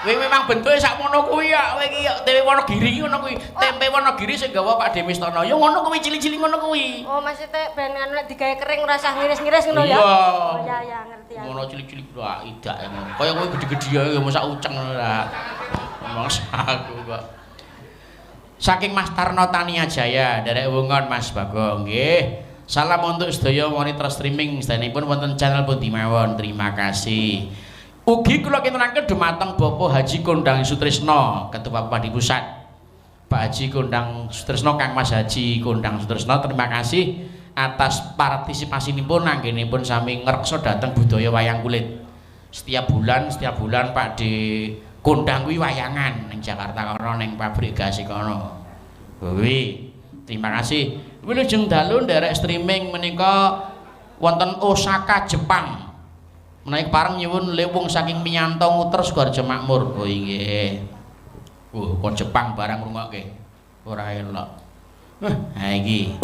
[SPEAKER 1] Kowe memang bentuke sak mono kuwi ya, kowe iki tempe Wonogiri ngono kuwi. Tempe Wonogiri sing gawa Pak Demistono. Ya ngono kuwi cilik-cilik ngono kuwi.
[SPEAKER 2] Oh, maksudnya ben anu nek digawe kering ora usah ngiris-ngiris ngono ya.
[SPEAKER 1] Iya.
[SPEAKER 2] Oh, ya ngerti aku.
[SPEAKER 1] Ngono cilik-cilik wah idak ngono. Kaya kowe gede-gede ya mosok uceng ngono lah. Mongso aku kok. Saking Mas Tarno Tania Jaya, derek wungon Mas Bagong nggih. Salam untuk sedaya monitor streaming sedanipun wonten channel pundi mawon. Terima kasih. Ugi kula kintunaken dumateng Bapak Haji Kondang Sutrisno, Ketua Padi Pusat. Pak Haji Kondang Sutrisno, Kang Mas Haji Kondang Sutrisno, terima kasih atas partisipasinipun anggenipun sami ngreksa dhateng budaya wayang kulit. Setiap bulan Pak De Kondang kuwi wayangan ning Jakarta kono ning pabrik gas kono. Kuwi terima kasih. Wilujeng dalu nderek streaming menika wonten Osaka, Jepang. Menawi pareng nyuwun lewung saking Miyanto Nguter Sukoharjo Makmur. Oh nggih. Kok Jepang barang ngrungokke. Ora elok. Ha iki.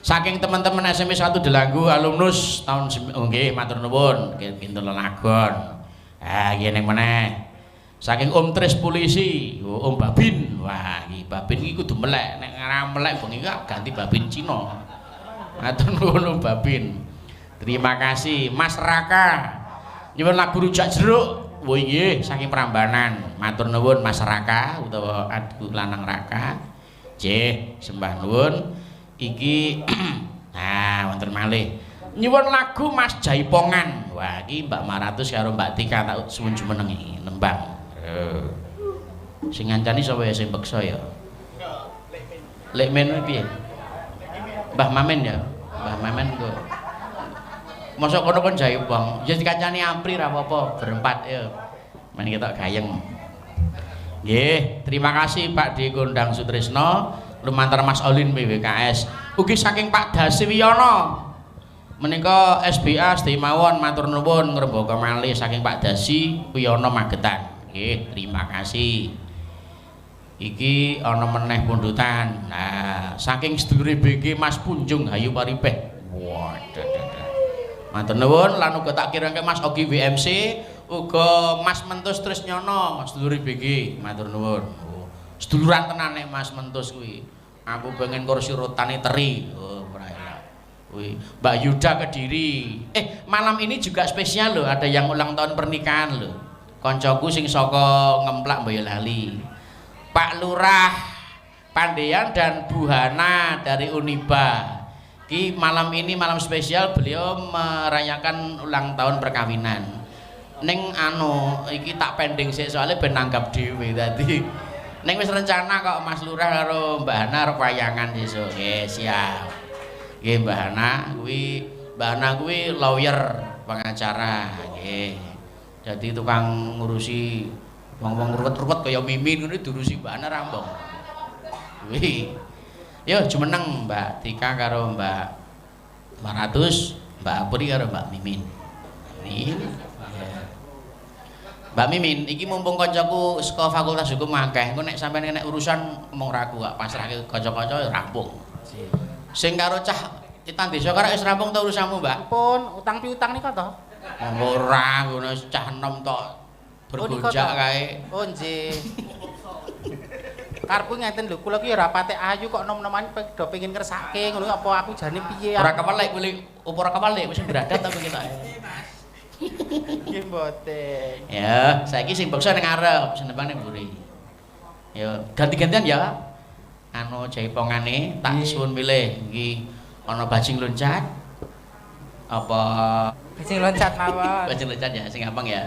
[SPEAKER 1] Saking teman-teman SMP 1 Delanggu alumnus tahun nggih matur nuwun kinten Lenagon. Ha iki ning meneh. Saking Om Tris Polisi, Om Babin. Wah, iki Babin iki kudu melek. Nek ora melek bengi ganti Babin Cina. Matur nuwun Om Babin. Terima kasih Mas Raka. Nyuwun lagu rujak jeruk. Wah nggih saking Prambanan. Matur nuwun Mas Raka utawa Adu Lanang Raka. Nggih, sembah nuwun. Iki nah wonten malih. Nyuwun lagu Mas Jaipongan. Wah iki Mbak Maratus karo Mbak Tika tak suwun jumenengi nembang. Sing ngancani sapa ya sing beksa ya? Lek men piye? Mbah Mamen ya. Mbah Mamen kok. Mosok kono kon Jaipong, ya dikancani Apri ra apa-apa, berempat ya. Men ketok gayeng. Nggih, terima kasih Pak D Kondang Sutrisno, lumantar Mas Olin PWKS. Ugi saking Pak Dasi Wiyono. Menika SBA sedaya mawon matur nuwun ngrembaka malih saking Pak Dasi Wiyono Magetan. Nggih, terima kasih. Iki ana meneh pundutan. Nah, saking sedulure BG Mas Punjung Hayu Paripeh. Waduh. Matur nuwun lan uga tak kirake Mas Ogi WMC uga Mas Mentus Trisnyono sedulur BG matur nuwun. Seduluran tenane Mas Mentus kuwi. Aku pengen kursi rotane teri. Oh, ora enak. Kuwi Mbak Yuda Kediri. Malam ini juga spesial loh, ada yang ulang tahun pernikahan loh. Koncoku sing saka Ngemplak Boyolali. Pak Lurah Pandean dan Bu Hana dari Uniba. Ki malam ini malam spesial beliau merayakan ulang tahun perkawinan. Ning anu iki tak pending sik soalnya ben nanggap dhewe dadi. Ning wis rencana kok Mas Lurah karo Mbak Hana arep wayangan sesuk. Nggih, siap. Nggih Mbak Hana kuwi lawyer pengacara nggih. Dadi tukang ngurusi wong-wong ruwet-ruwet kaya Mimin ngono diurusi Mbak Hana rambong. Kuwi yo jumeneng Mbak Tika karo Mbak Maratus, Mbak Apri karo Mbak Mimin. Mbak Mimin, iki mumpung kancaku saka Fakultas Hukum akeh, engko nek sampeyan nek urusan ngomong ra aku gak pasrahke kanca-kanca ya rampung. Sing karo cah Titan Desa karek wis rampung ta urusanmu, Mbak?
[SPEAKER 3] Pun utang piutang nika to.
[SPEAKER 1] Ora ngono cah enom tok bergonjak kae.
[SPEAKER 3] Oh nggih. Karepku ngeten lho, kula ki ya ora patek ayu kok nom-noman do pengin ngersake ngono apa aku jane piye.
[SPEAKER 1] Ora kepelek kuwi, ora kepelek wis beradat ta kita.
[SPEAKER 3] Nggih mboten.
[SPEAKER 1] Ya, saiki sing beksa ning arep, senepane mburi. Ya, ganti-gantian ya. Anu jaipongane tak suwun milih iki ana bajing loncat. Apa
[SPEAKER 4] Bajing loncat mawon.
[SPEAKER 1] bajing loncat ya sing gampang ya.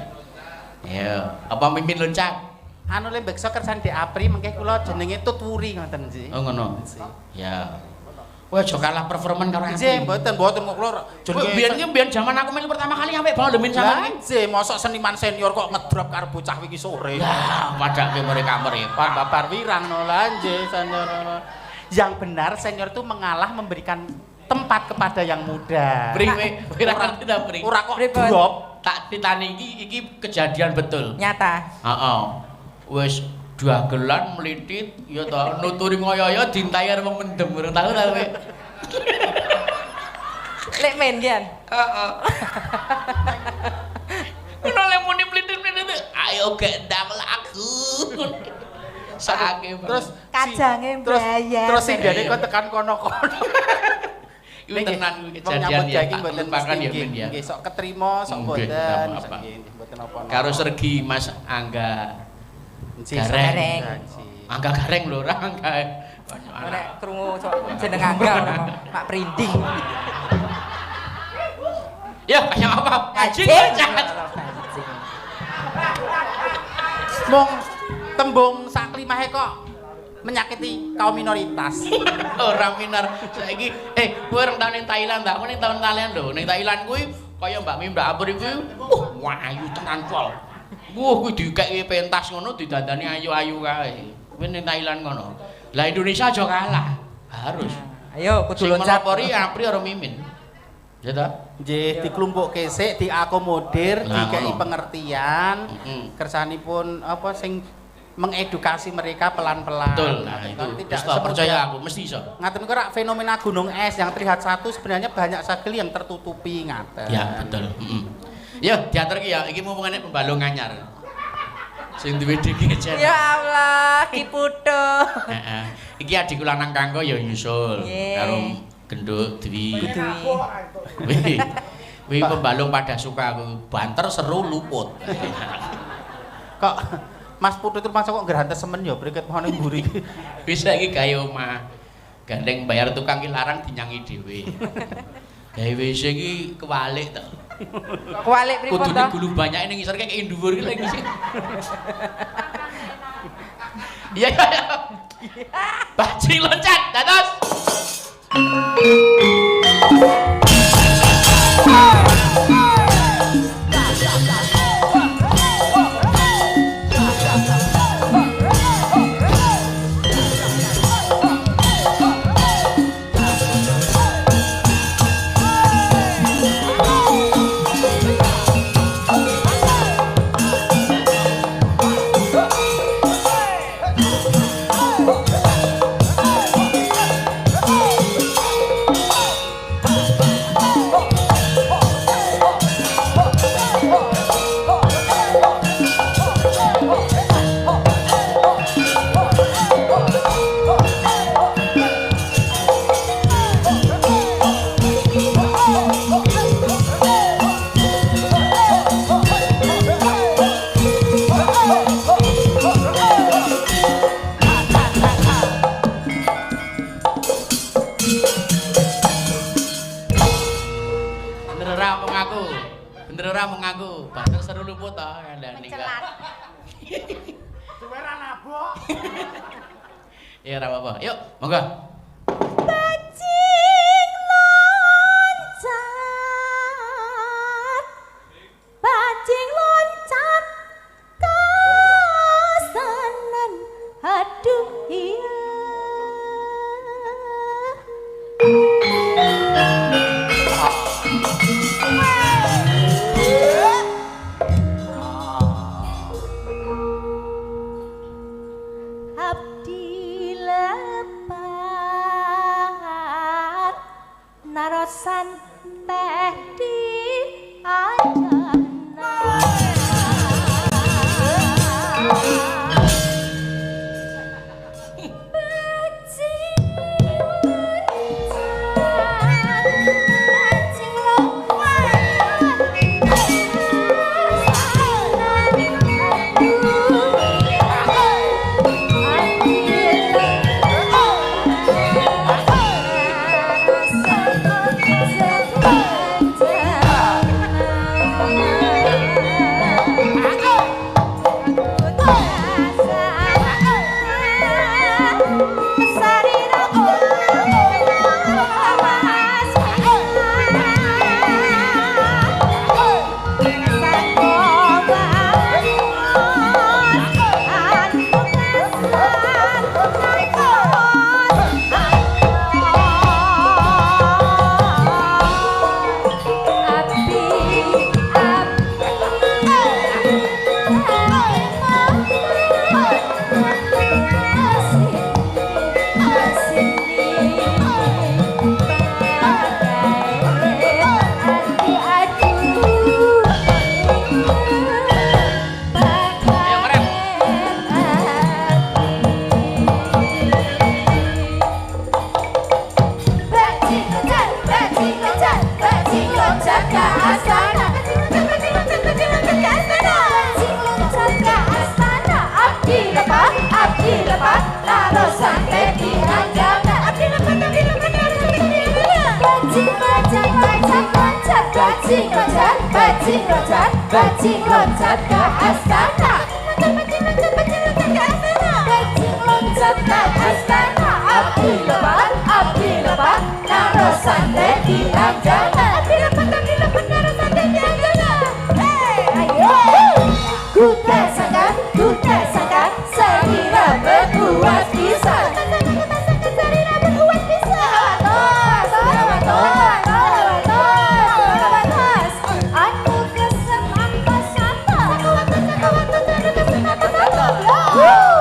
[SPEAKER 1] Ya, apa mimin loncat?
[SPEAKER 3] Anu le beksa kersan di Apri mengke kula jenenge Tutwuri ngoten nggih.
[SPEAKER 1] Oh ngono. Ya. Wah, aja kalah performan karo aku.
[SPEAKER 3] Nggih, mboten kok kula jenenge
[SPEAKER 1] Biyen zaman aku melu pertama kali apik banget lho min sampean iki.
[SPEAKER 3] Nggih, mosok seniman senior kok ngedrop karo bocah iki sore.
[SPEAKER 1] Lah, padake mereka
[SPEAKER 3] Babar wirang no lah nggih senior. Yang benar senior itu mengalah memberikan tempat kepada yang muda.
[SPEAKER 1] Priwe, ora ngerti ta pri.
[SPEAKER 3] Ora kok
[SPEAKER 4] Pripun?
[SPEAKER 3] drop.
[SPEAKER 1] Tak titani iki kejadian betul.
[SPEAKER 4] Nyata.
[SPEAKER 1] Heeh. Wis dagelan mlitit ya ta nuturi ngoyo-yo dintai karo wong mendem ora tau ta kowe.
[SPEAKER 4] Lek men kian.
[SPEAKER 1] Heeh. Ono lek muni mlitit-mlitit ayo gendang lagu. Saking
[SPEAKER 3] Terus
[SPEAKER 4] Kajange
[SPEAKER 3] terus
[SPEAKER 4] mbayar.
[SPEAKER 3] terus sing dene kok tekan kono-kono.
[SPEAKER 1] Iku tenan kuwi
[SPEAKER 3] Wong
[SPEAKER 1] kejadian
[SPEAKER 3] nyambut
[SPEAKER 1] ya.
[SPEAKER 3] gawe iki mboten
[SPEAKER 1] Makan ya
[SPEAKER 3] mesti
[SPEAKER 1] men ya.
[SPEAKER 3] nggih sok ketrima sok
[SPEAKER 1] Nggih,
[SPEAKER 3] mboten
[SPEAKER 1] apa-apa.
[SPEAKER 3] nggih mboten apa-apa.
[SPEAKER 1] Karo sergi Mas Angga.
[SPEAKER 3] Nggih,
[SPEAKER 1] Gareng.
[SPEAKER 3] Gaji.
[SPEAKER 1] Angga gareng lho ora Angga.
[SPEAKER 4] Nek krungu jeneng Angga ora Mak Prinding.
[SPEAKER 1] Ya kayak apa? Kaji
[SPEAKER 3] Mong tembung sak klimahe kok menyakiti kaum minoritas.
[SPEAKER 1] Orang minor saiki kowe reng tau ning Thailand ta? Kowe ning tahun Thailand lho. Ning Thailand kuwi kaya Mbak Mi Mbak Apur kuwi ayu tenan pol. Kuwi dikeki pentas ngono didandani ayu-ayu kae. Kuwi ning Thailand ngono. Lah Indonesia aja kalah. Harus.
[SPEAKER 4] Ayo kudu loncat.
[SPEAKER 1] Melopori Apri ora Mimin. Ya ta?
[SPEAKER 3] Nggih, diklumpukke sik, diakomodir,
[SPEAKER 1] Lah,
[SPEAKER 3] dikei
[SPEAKER 1] ngono.
[SPEAKER 3] pengertian. Kersanipun apa sing mengedukasi mereka pelan-pelan.
[SPEAKER 1] Betul. Nah, itu. Wis tak percaya aku mesti iso.
[SPEAKER 3] Ngaten niku rak fenomena gunung es yang terlihat satu sebenarnya banyak sekali yang tertutupi ngaten.
[SPEAKER 1] Ya, betul. Yo, diaturke ya, iki mumpungane pembalung anyar. Sing duwe diki jen.
[SPEAKER 4] Ya Allah, Ki Putu.
[SPEAKER 1] Heeh. Iki adikku lanang kanggo ya nyusul
[SPEAKER 4] Nggih.
[SPEAKER 1] karo Gendut Dwi.
[SPEAKER 4] Dwi.
[SPEAKER 1] Wih pembalung pada suka aku. Banter seru luput.
[SPEAKER 3] Kok Mas Putu itu masa kok ngerantes semen ya briket mau ning mburi iki.
[SPEAKER 1] Bisa iki gawe omah. Gandeng bayar tukang ki larang dinyangi dhewe. Gawe WC iki kewalik to.
[SPEAKER 4] Kualik pripun
[SPEAKER 1] Kudune
[SPEAKER 4] to?
[SPEAKER 1] gulu banyak ning ngisor kek dhuwur iki lagi sih. Iya iya. Bajing loncat, dados. Bener ora mung aku, banter seru luput to kandhane kok.
[SPEAKER 3] Suwera nabok.
[SPEAKER 1] Ya ora apa-apa. Yuk, monggo.
[SPEAKER 2] Bajing loncat, bajing loncat kasanan, aduh iya. Abdi lepas bajing loncat, bajing loncat, bajing loncat ke astana. Bajing loncat ke astana. Bajing loncat ke astana. Api lebat, naruh sate di anjana. Api lebat, naruh sate di anjana. Ayo, kuda sangka, serira berbuat kisah. Serira berbuat kisah. Aku kesenang pasata.
[SPEAKER 1] Iya.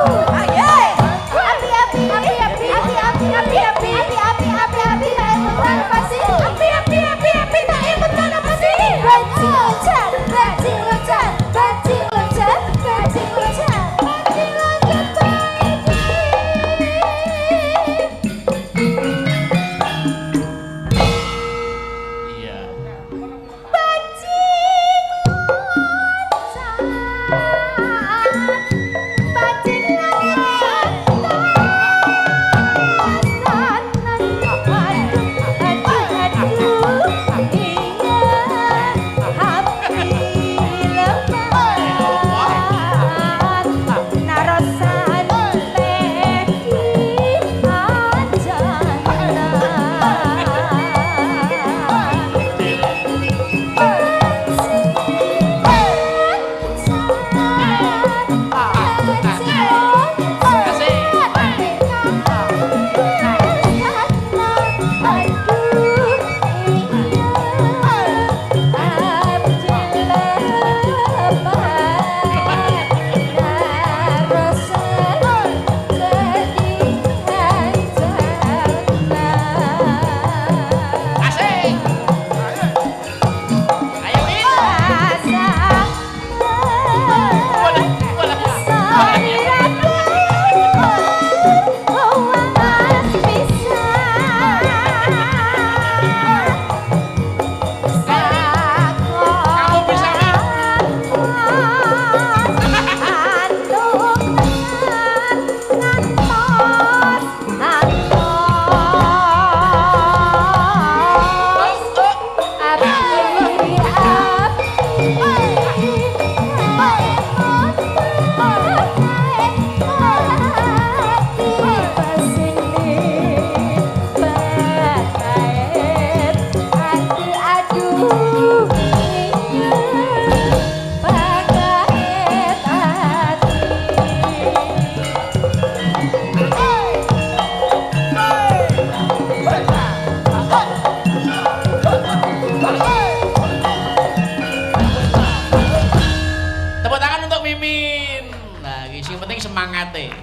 [SPEAKER 1] semangate.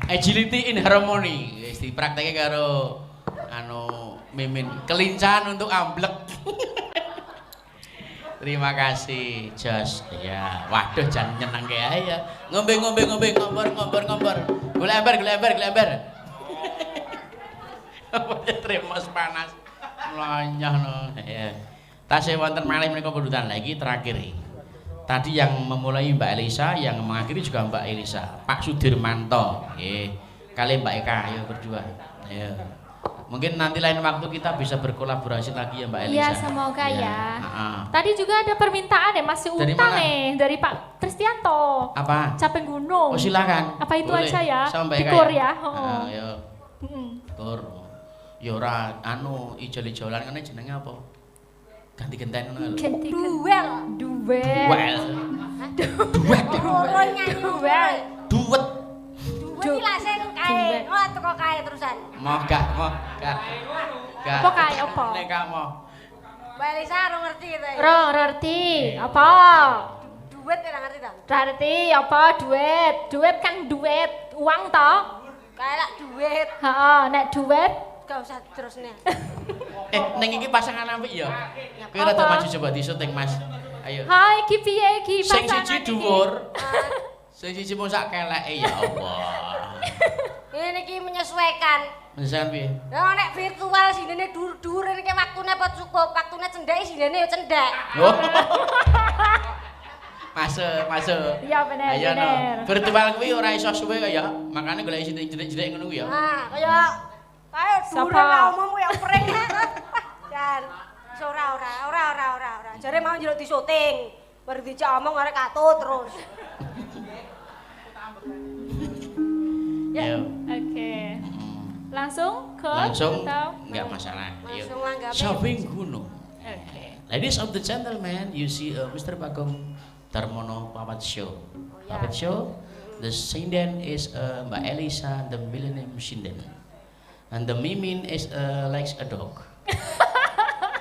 [SPEAKER 1] Agility in harmony. Wis dipraktekke karo Mimin. Kelincahan untuk amblek. Terima kasih, Jos. Ya, waduh jan nyenengke ae ya. Ngombe ngompor. Gula-ember. Tremos panas. Mlanyah no. Ya. Tasih wonten malih menika kedutan lagi terakhir. Tadi yang memulai Mbak Elisa, yang mengakhiri juga Mbak Elisa. Pak Sudirmanto, nggih. Kali Mbak Eka, ayo berdua. Ayo. Mungkin nanti lain waktu kita bisa berkolaborasi lagi ya Mbak Elisa.
[SPEAKER 2] Iya, semoga ya.
[SPEAKER 1] Ya.
[SPEAKER 2] Tadi juga ada permintaan ya, masih utang dari Pak Tristianto.
[SPEAKER 1] Apa?
[SPEAKER 2] Capek gunung.
[SPEAKER 1] Oh silakan.
[SPEAKER 2] Apa itu
[SPEAKER 1] boleh.
[SPEAKER 2] aja ya?
[SPEAKER 1] Sama Mbak Eka
[SPEAKER 2] Dikur
[SPEAKER 1] ya.
[SPEAKER 2] ya.
[SPEAKER 1] Tur. Ya ora ijol-ijolan ngene jenenge apa? Ganti genten ngono lho.
[SPEAKER 2] Duel.
[SPEAKER 1] Duet.
[SPEAKER 5] Duet iki lah sing kae, teko kae terusan.
[SPEAKER 1] Moh gak.
[SPEAKER 2] Apa kae apa?
[SPEAKER 1] Nek kamu.
[SPEAKER 5] Mbak Elisa ora ngerti ta.
[SPEAKER 2] Ngerti. Apa?
[SPEAKER 5] Duet ora ngerti ta?
[SPEAKER 2] Ngerti apa duet? Duet kan duet uang toh?
[SPEAKER 5] Kayak duet.
[SPEAKER 2] Heeh, nek duet
[SPEAKER 5] Gak usah terusnya.
[SPEAKER 1] Ning iki pasangan apik ya. Kowe rada maju coba disyuting, Mas. Ayo.
[SPEAKER 2] Hai, iki piye iki
[SPEAKER 1] Sing
[SPEAKER 2] pasangan
[SPEAKER 1] siji dhuwur. Sing siji mung sak keleke ya Allah.
[SPEAKER 5] Ini iki menyesuaikan.
[SPEAKER 1] Menyesuaikan piye?
[SPEAKER 5] Lah nek virtual sinene dur-dur iki waktune apa cukup, waktune cendhek sinene ya cendhek.
[SPEAKER 1] Oh. Masuk.
[SPEAKER 2] Iya bener.
[SPEAKER 1] Ayo no. Virtual kuwi ora iso suwe kaya, makane golek jedek-jedek ngono kuwi ya.
[SPEAKER 5] Nah, kaya dur ngomong ya pring. Jan. Ora. Jare mau njaluk disyuting. Baru dijak omong arek katut terus.
[SPEAKER 2] Ya.
[SPEAKER 1] Ayo.
[SPEAKER 2] Oke. Langsung ke
[SPEAKER 1] Langsung
[SPEAKER 2] atau?
[SPEAKER 1] nggak masalah. Ayo.
[SPEAKER 5] Langsung langgapi.
[SPEAKER 1] Shopping gunung.
[SPEAKER 2] Oke.
[SPEAKER 1] Ladies of the gentlemen, you see Mr. Bagong Darmono Puppet Show. Puppet Show. The sinden is Mbak Elisa, the Millennium Sinden. And the Mimin is likes a dog.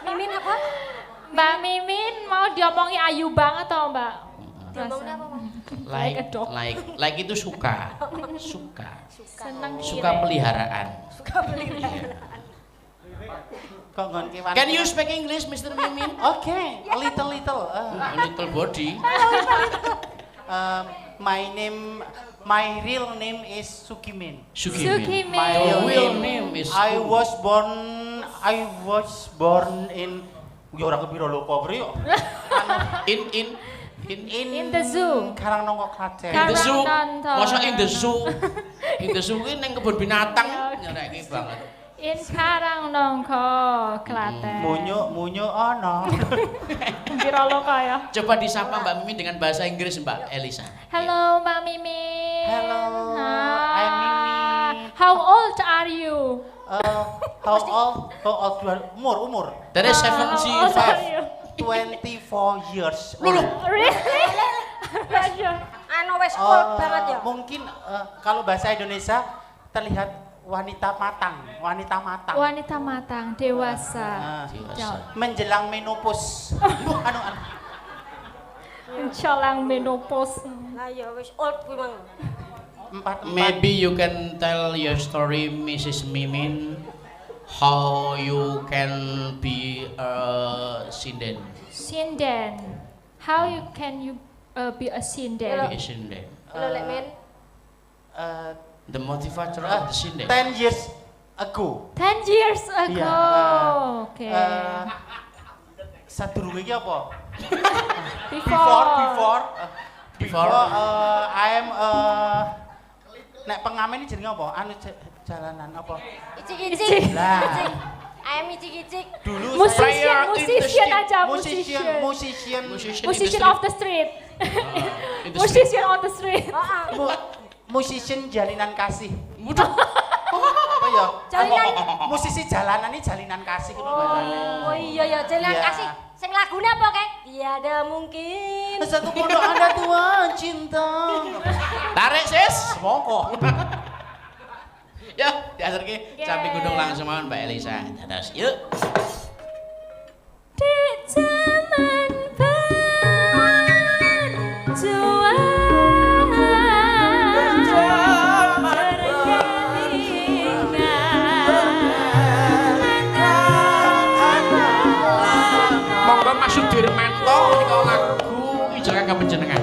[SPEAKER 5] Mimin apa?
[SPEAKER 2] Mbak Mimin mau diomongi ayu banget toh, Mbak?
[SPEAKER 5] Diomongnya apa, Mas?
[SPEAKER 2] Like a dog.
[SPEAKER 1] Like itu suka.
[SPEAKER 2] Seneng
[SPEAKER 1] Suka peliharaan.
[SPEAKER 5] Suka beli.
[SPEAKER 3] Kok ngon kewan.
[SPEAKER 1] Can you speak English, Mr. Mimin?
[SPEAKER 3] Okay, a little.
[SPEAKER 1] A little body.
[SPEAKER 3] My real name is Sukimin.
[SPEAKER 2] Sukimin.
[SPEAKER 3] My
[SPEAKER 1] Your real
[SPEAKER 3] name
[SPEAKER 1] name is
[SPEAKER 3] I was born in ya ora kepiro lho kok bro.
[SPEAKER 2] In the zoo.
[SPEAKER 3] Karangnongko Klaten.
[SPEAKER 1] in the zoo.
[SPEAKER 2] Nonton.
[SPEAKER 1] Masa in the zoo? In the zoo ini neng kebun binatang.
[SPEAKER 2] Ya, oke.
[SPEAKER 1] Nyereki banget.
[SPEAKER 2] In Karangnongko, Klaten.
[SPEAKER 3] Munyo ana.
[SPEAKER 2] Piro lo kaya.
[SPEAKER 1] Coba disapa Mbak Mimin dengan bahasa Inggris Mbak Elisa.
[SPEAKER 2] Hello, Mbak Mimin.
[SPEAKER 3] Hello,
[SPEAKER 2] Hi.
[SPEAKER 3] I'm Mimin.
[SPEAKER 2] How old are you?
[SPEAKER 3] How old you are? Umur.
[SPEAKER 1] Dari
[SPEAKER 2] How old are you?
[SPEAKER 3] 24 years.
[SPEAKER 1] Lulu.
[SPEAKER 2] Really? Aja.
[SPEAKER 5] Anu wis old banget ya.
[SPEAKER 3] Mungkin kalau bahasa Indonesia terlihat wanita matang.
[SPEAKER 2] Wanita matang, dewasa.
[SPEAKER 1] Dewasa.
[SPEAKER 3] Menjelang menopause. anu.
[SPEAKER 2] Menjelang menopause.
[SPEAKER 5] Lah ya wis old kuwi mang.
[SPEAKER 3] 4.
[SPEAKER 1] Maybe you can tell your story, Mrs. Mimin, how you can be a sinden.
[SPEAKER 2] Sinden. How can you be a sinden?
[SPEAKER 1] Be a sinden.
[SPEAKER 5] Lho lek men.
[SPEAKER 1] The motivator of the sinden.
[SPEAKER 3] 10 years ago.
[SPEAKER 2] 10 years ago.
[SPEAKER 3] Iya,
[SPEAKER 2] Oke.
[SPEAKER 3] Sadurunge iki apa?
[SPEAKER 2] Before.
[SPEAKER 3] Before I am nek pengamen iki jenenge apa? Anu jalanan apa?
[SPEAKER 5] Icik-icik.
[SPEAKER 3] Lah.
[SPEAKER 5] Ayam icik-icik.
[SPEAKER 3] Dulu
[SPEAKER 2] Musician aja,
[SPEAKER 1] Musician
[SPEAKER 2] of the street.
[SPEAKER 1] In the street.
[SPEAKER 2] Musician on the street.
[SPEAKER 5] Heeh.
[SPEAKER 3] musician jalinan kasih.
[SPEAKER 1] Mudah.
[SPEAKER 3] Apa ya?
[SPEAKER 5] Jalinan.
[SPEAKER 3] Musisi jalanan ini jalinan kasih ngono bahasane.
[SPEAKER 5] Oh iya ya, jalan
[SPEAKER 3] Iya.
[SPEAKER 5] kasih. Sing lagune apa, Kek? Tiada mungkin.
[SPEAKER 3] Satu pondok ada dua cinta.
[SPEAKER 1] Tarik sis.
[SPEAKER 3] Monggo.
[SPEAKER 1] Ya, diaturke Samping Gunung langsung mawon Mbak Elisa. Dados, yuk.
[SPEAKER 2] Di zaman
[SPEAKER 1] Monggo masuk Dirmanto menika lagu ijaran kapanjenengan.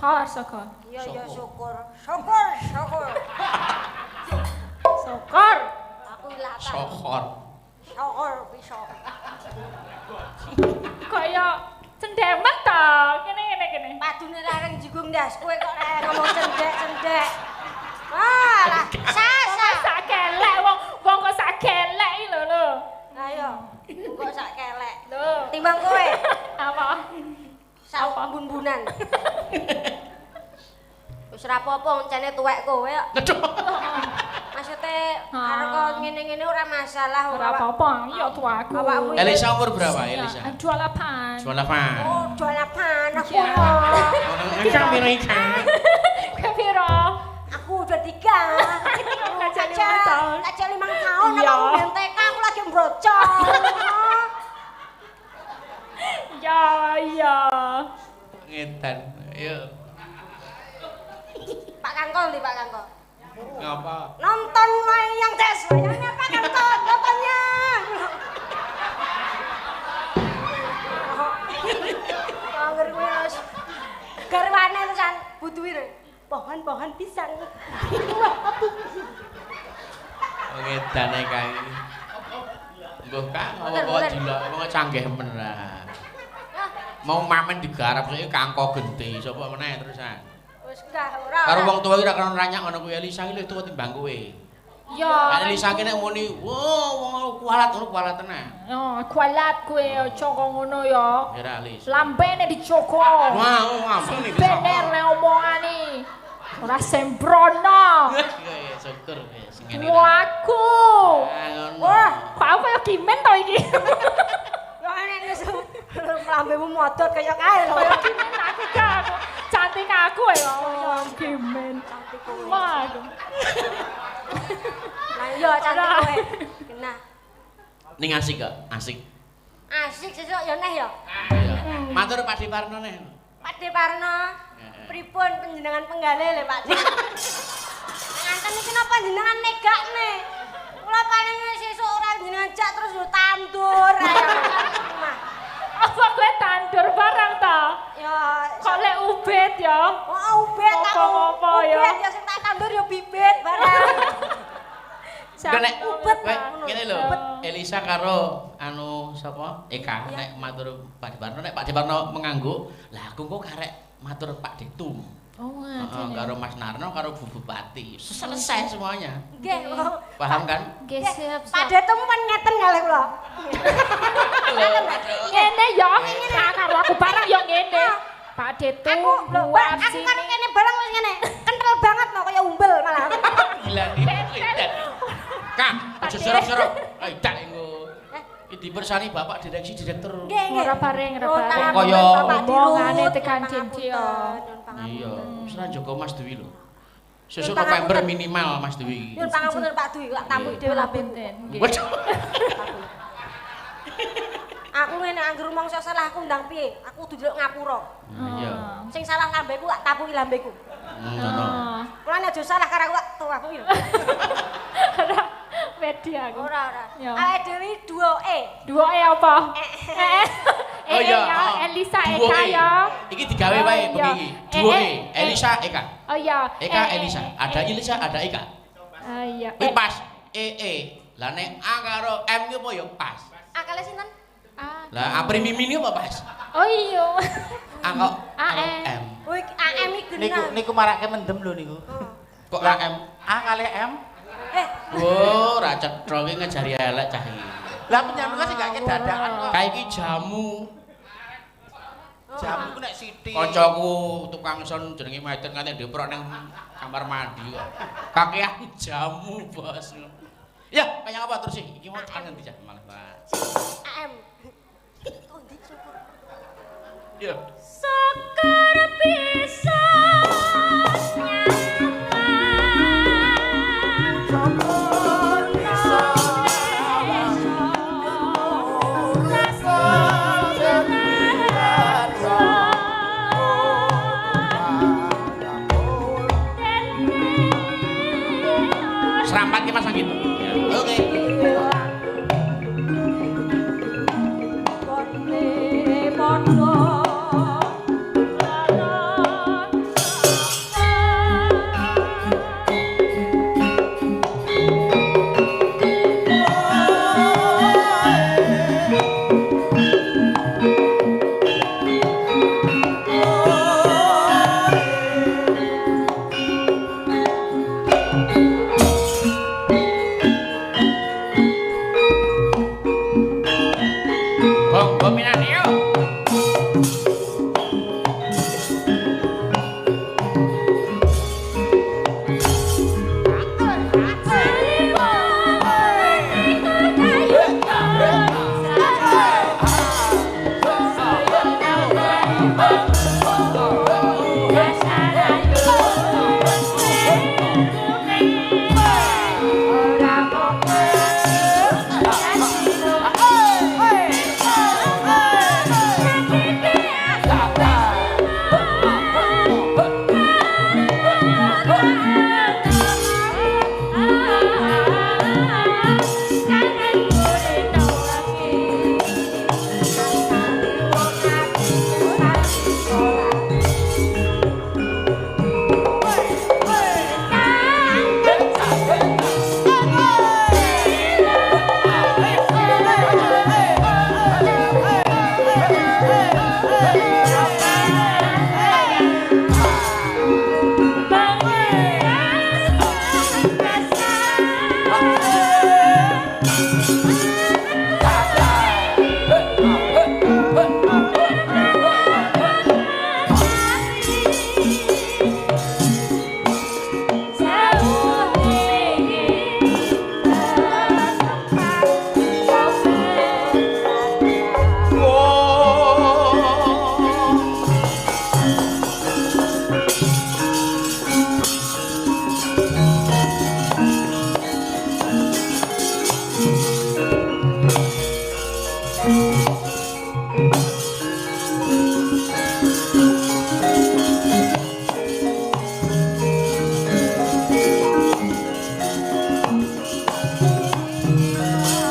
[SPEAKER 2] Syukur.
[SPEAKER 5] Iya syukur. Syukur.
[SPEAKER 2] Syukur.
[SPEAKER 5] Aku ilatan.
[SPEAKER 1] Syukur.
[SPEAKER 5] Syukur bisa.
[SPEAKER 2] Kaya cendemen ta. Kene.
[SPEAKER 5] Padune larang jigung ndas. Kowe kok ngomong cendek. Wah, lah sasa.
[SPEAKER 2] Sak kelek wong kok sak kelek iki lho.
[SPEAKER 5] Ayo. Kok sak kelek.
[SPEAKER 2] Lho.
[SPEAKER 5] Timbang kowe.
[SPEAKER 2] Apa?
[SPEAKER 5] Sak bun-bunan. Wis ora apa-apa encene tuwek kowe kok.
[SPEAKER 1] Aduh.
[SPEAKER 5] Maksude arep kok ngene-ngene ora masalah
[SPEAKER 2] Ora apa-apa, iya tuh aku.
[SPEAKER 5] Awakmu
[SPEAKER 1] Elisa umur berapa, Elisa?
[SPEAKER 2] 28.
[SPEAKER 1] 28.
[SPEAKER 5] Oh, jualan aku.
[SPEAKER 2] Iya.
[SPEAKER 1] Enggak Amerika.
[SPEAKER 2] Kepiro?
[SPEAKER 5] Aku udah 3.
[SPEAKER 2] Ngajak 5 tahun.
[SPEAKER 5] Ngajak 5 tahun
[SPEAKER 2] Iya.
[SPEAKER 5] aku udah TK aku lagi brocol.
[SPEAKER 2] Ya, iya.
[SPEAKER 1] Ngedan. Ayo.
[SPEAKER 5] Pak Kangkol nih Pak Kangkol.
[SPEAKER 1] Ngapa?
[SPEAKER 5] Nonton wayang Des. Wayangnya Pak Kangkol, nontonnya. Angger kuwi wis garwane terusan butuhi pohon-pohon pisang.
[SPEAKER 1] Ngedane kae. Mbah Kang, kok dilok kok canggih men lah. Mau mamen digarap saiki kangko genti, sapa meneh terusan.
[SPEAKER 5] Wis enggak ora.
[SPEAKER 1] Karo wong tuwa iki ora kena ranyak ngono kuwi Elisa iki luwih tuwa timbang kowe.
[SPEAKER 2] Ya.
[SPEAKER 1] Kan Elisa ki nek muni, "Wah, wong kualat ngono kualat tenan."
[SPEAKER 2] Oh, kualat kowe aja kok ngono ya.
[SPEAKER 1] Ora Elis.
[SPEAKER 2] Lambene dijogo.
[SPEAKER 1] Wah, ngambung iki.
[SPEAKER 2] Bener le omongane. Ora sembrono.
[SPEAKER 1] Ya syukur sing ngene.
[SPEAKER 2] Waku.
[SPEAKER 5] Wah,
[SPEAKER 2] kok aku kaya kimen to iki.
[SPEAKER 5] ya nek wis lambemu modot kaya kae lho.
[SPEAKER 2] Kaya kimen aku gak. Cantik aku ya. Kimen. Wah.
[SPEAKER 5] Nah iya cantik kowe. Kena.
[SPEAKER 1] Ning asik kok, asik.
[SPEAKER 5] Asik sesuk ya neh ya.
[SPEAKER 1] Iya. Matur Pak Diparno neh.
[SPEAKER 5] Pak Deparno, pripun panjenengan penggalih lho Pak De. Nganten iki napa panjenengan negakne? Kula paling sesuk ora jenengan jak terus yo tandur ae.
[SPEAKER 2] Apa kowe tandur barang ta?
[SPEAKER 5] Ya
[SPEAKER 2] Kok lek ubet ya?
[SPEAKER 5] oh ubet aku.
[SPEAKER 2] Apa-apa ya?
[SPEAKER 5] Ubet ya sing tak tandur yo bibit barang.
[SPEAKER 1] Nek
[SPEAKER 5] ubet
[SPEAKER 1] ngene lho, Elisa karo anu sapa? Eka nek matur Pak Diparno nek Pak Diparno mengangguk, lah aku kok karek matur Pak Ditum.
[SPEAKER 2] Oh,
[SPEAKER 1] Karo Mas Narno karo Bu Bupati. Selesai semuanya.
[SPEAKER 5] Nggih.
[SPEAKER 1] Paham kan?
[SPEAKER 2] Nggih siap.
[SPEAKER 5] Pak Detum kan ngeten kalih kula.
[SPEAKER 2] Ngene ya, nah karo aku barang ya ngene. Pak Detu
[SPEAKER 5] Aku lho, Mbak,
[SPEAKER 2] buat
[SPEAKER 5] aku
[SPEAKER 2] sini.
[SPEAKER 5] kan kene barang wis ngene. Kental banget no kaya umbel malah.
[SPEAKER 1] Gila iki. Kang, aja serok-serok. Ayo dak engko. Iki dipersani Bapak Direksi Direktur.
[SPEAKER 5] Nggih, nggih.
[SPEAKER 2] Ora bareng, ora
[SPEAKER 5] Oh,
[SPEAKER 2] bareng.
[SPEAKER 5] tangan
[SPEAKER 1] Kaya
[SPEAKER 5] Bapak
[SPEAKER 2] omongane
[SPEAKER 5] Dirut,
[SPEAKER 2] tekan
[SPEAKER 5] nyun
[SPEAKER 2] Cinci ya.
[SPEAKER 5] pangapunten, nyun pangapunten.
[SPEAKER 1] Iya, wis ra jaga Mas Dewi lho. Sesuk
[SPEAKER 5] Nyun pangapunten.
[SPEAKER 1] November minimal Mas Dewi.
[SPEAKER 5] Nyun pangapunten Pak Dwi, tak tampuk dhewe lambemu.
[SPEAKER 2] Nggih.
[SPEAKER 1] Waduh.
[SPEAKER 5] Aku ngene angger rumangsa salah aku ndang piye? Aku dudu ngapura.
[SPEAKER 1] Iya.
[SPEAKER 5] Sing salah lambeku tak tapuki lambeku.
[SPEAKER 1] Ngono.
[SPEAKER 5] Kulane aja salah karo aku tak tapuki lho.
[SPEAKER 2] Ora pede aku.
[SPEAKER 5] Ora.
[SPEAKER 2] Ya.
[SPEAKER 5] Awake dhewe duoke.
[SPEAKER 2] Dua apa?
[SPEAKER 1] Oh iya,
[SPEAKER 2] ya, Elisa
[SPEAKER 1] Duo
[SPEAKER 2] Eka
[SPEAKER 1] E.
[SPEAKER 2] ya.
[SPEAKER 1] Iki digawe wae
[SPEAKER 2] Oh, iya.
[SPEAKER 1] bengi iki. Duo E,
[SPEAKER 2] Eh,
[SPEAKER 1] Elisa Eka.
[SPEAKER 2] Oh iya.
[SPEAKER 1] Eka Elisa. Ada Elisa, ada Eka.
[SPEAKER 2] Ah iya.
[SPEAKER 1] Kuwi pas. Lah nek A karo M ki apa ya pas.
[SPEAKER 5] Akale sinten?
[SPEAKER 1] Lah A primi ini apa pas?
[SPEAKER 2] Oh iya.
[SPEAKER 1] A kok
[SPEAKER 2] A,
[SPEAKER 1] M.
[SPEAKER 5] Oh iki AM iki genah.
[SPEAKER 3] Niku marake mendem lho niku.
[SPEAKER 1] Kok A M?
[SPEAKER 3] A kali M.
[SPEAKER 1] Oh, ra cetro ki ngejari elek cah iki.
[SPEAKER 3] Lah penyambungan sih gak kedadakan kok.
[SPEAKER 1] Kayak iki jamu.
[SPEAKER 3] Jamu ku nek sithik.
[SPEAKER 1] Kancaku tukang son jenenge Maiden kate ndeprok ning kamar mandi kok. Kakean jamu, Bos. Ya, kayak apa terus sih? Iki mau tekan ngendi cah malah, Pak.
[SPEAKER 5] AM. Oh ndi syukur.
[SPEAKER 1] Iya.
[SPEAKER 2] Sekar bisa
[SPEAKER 1] Serampat ki Mas Anggit. Ya, oke.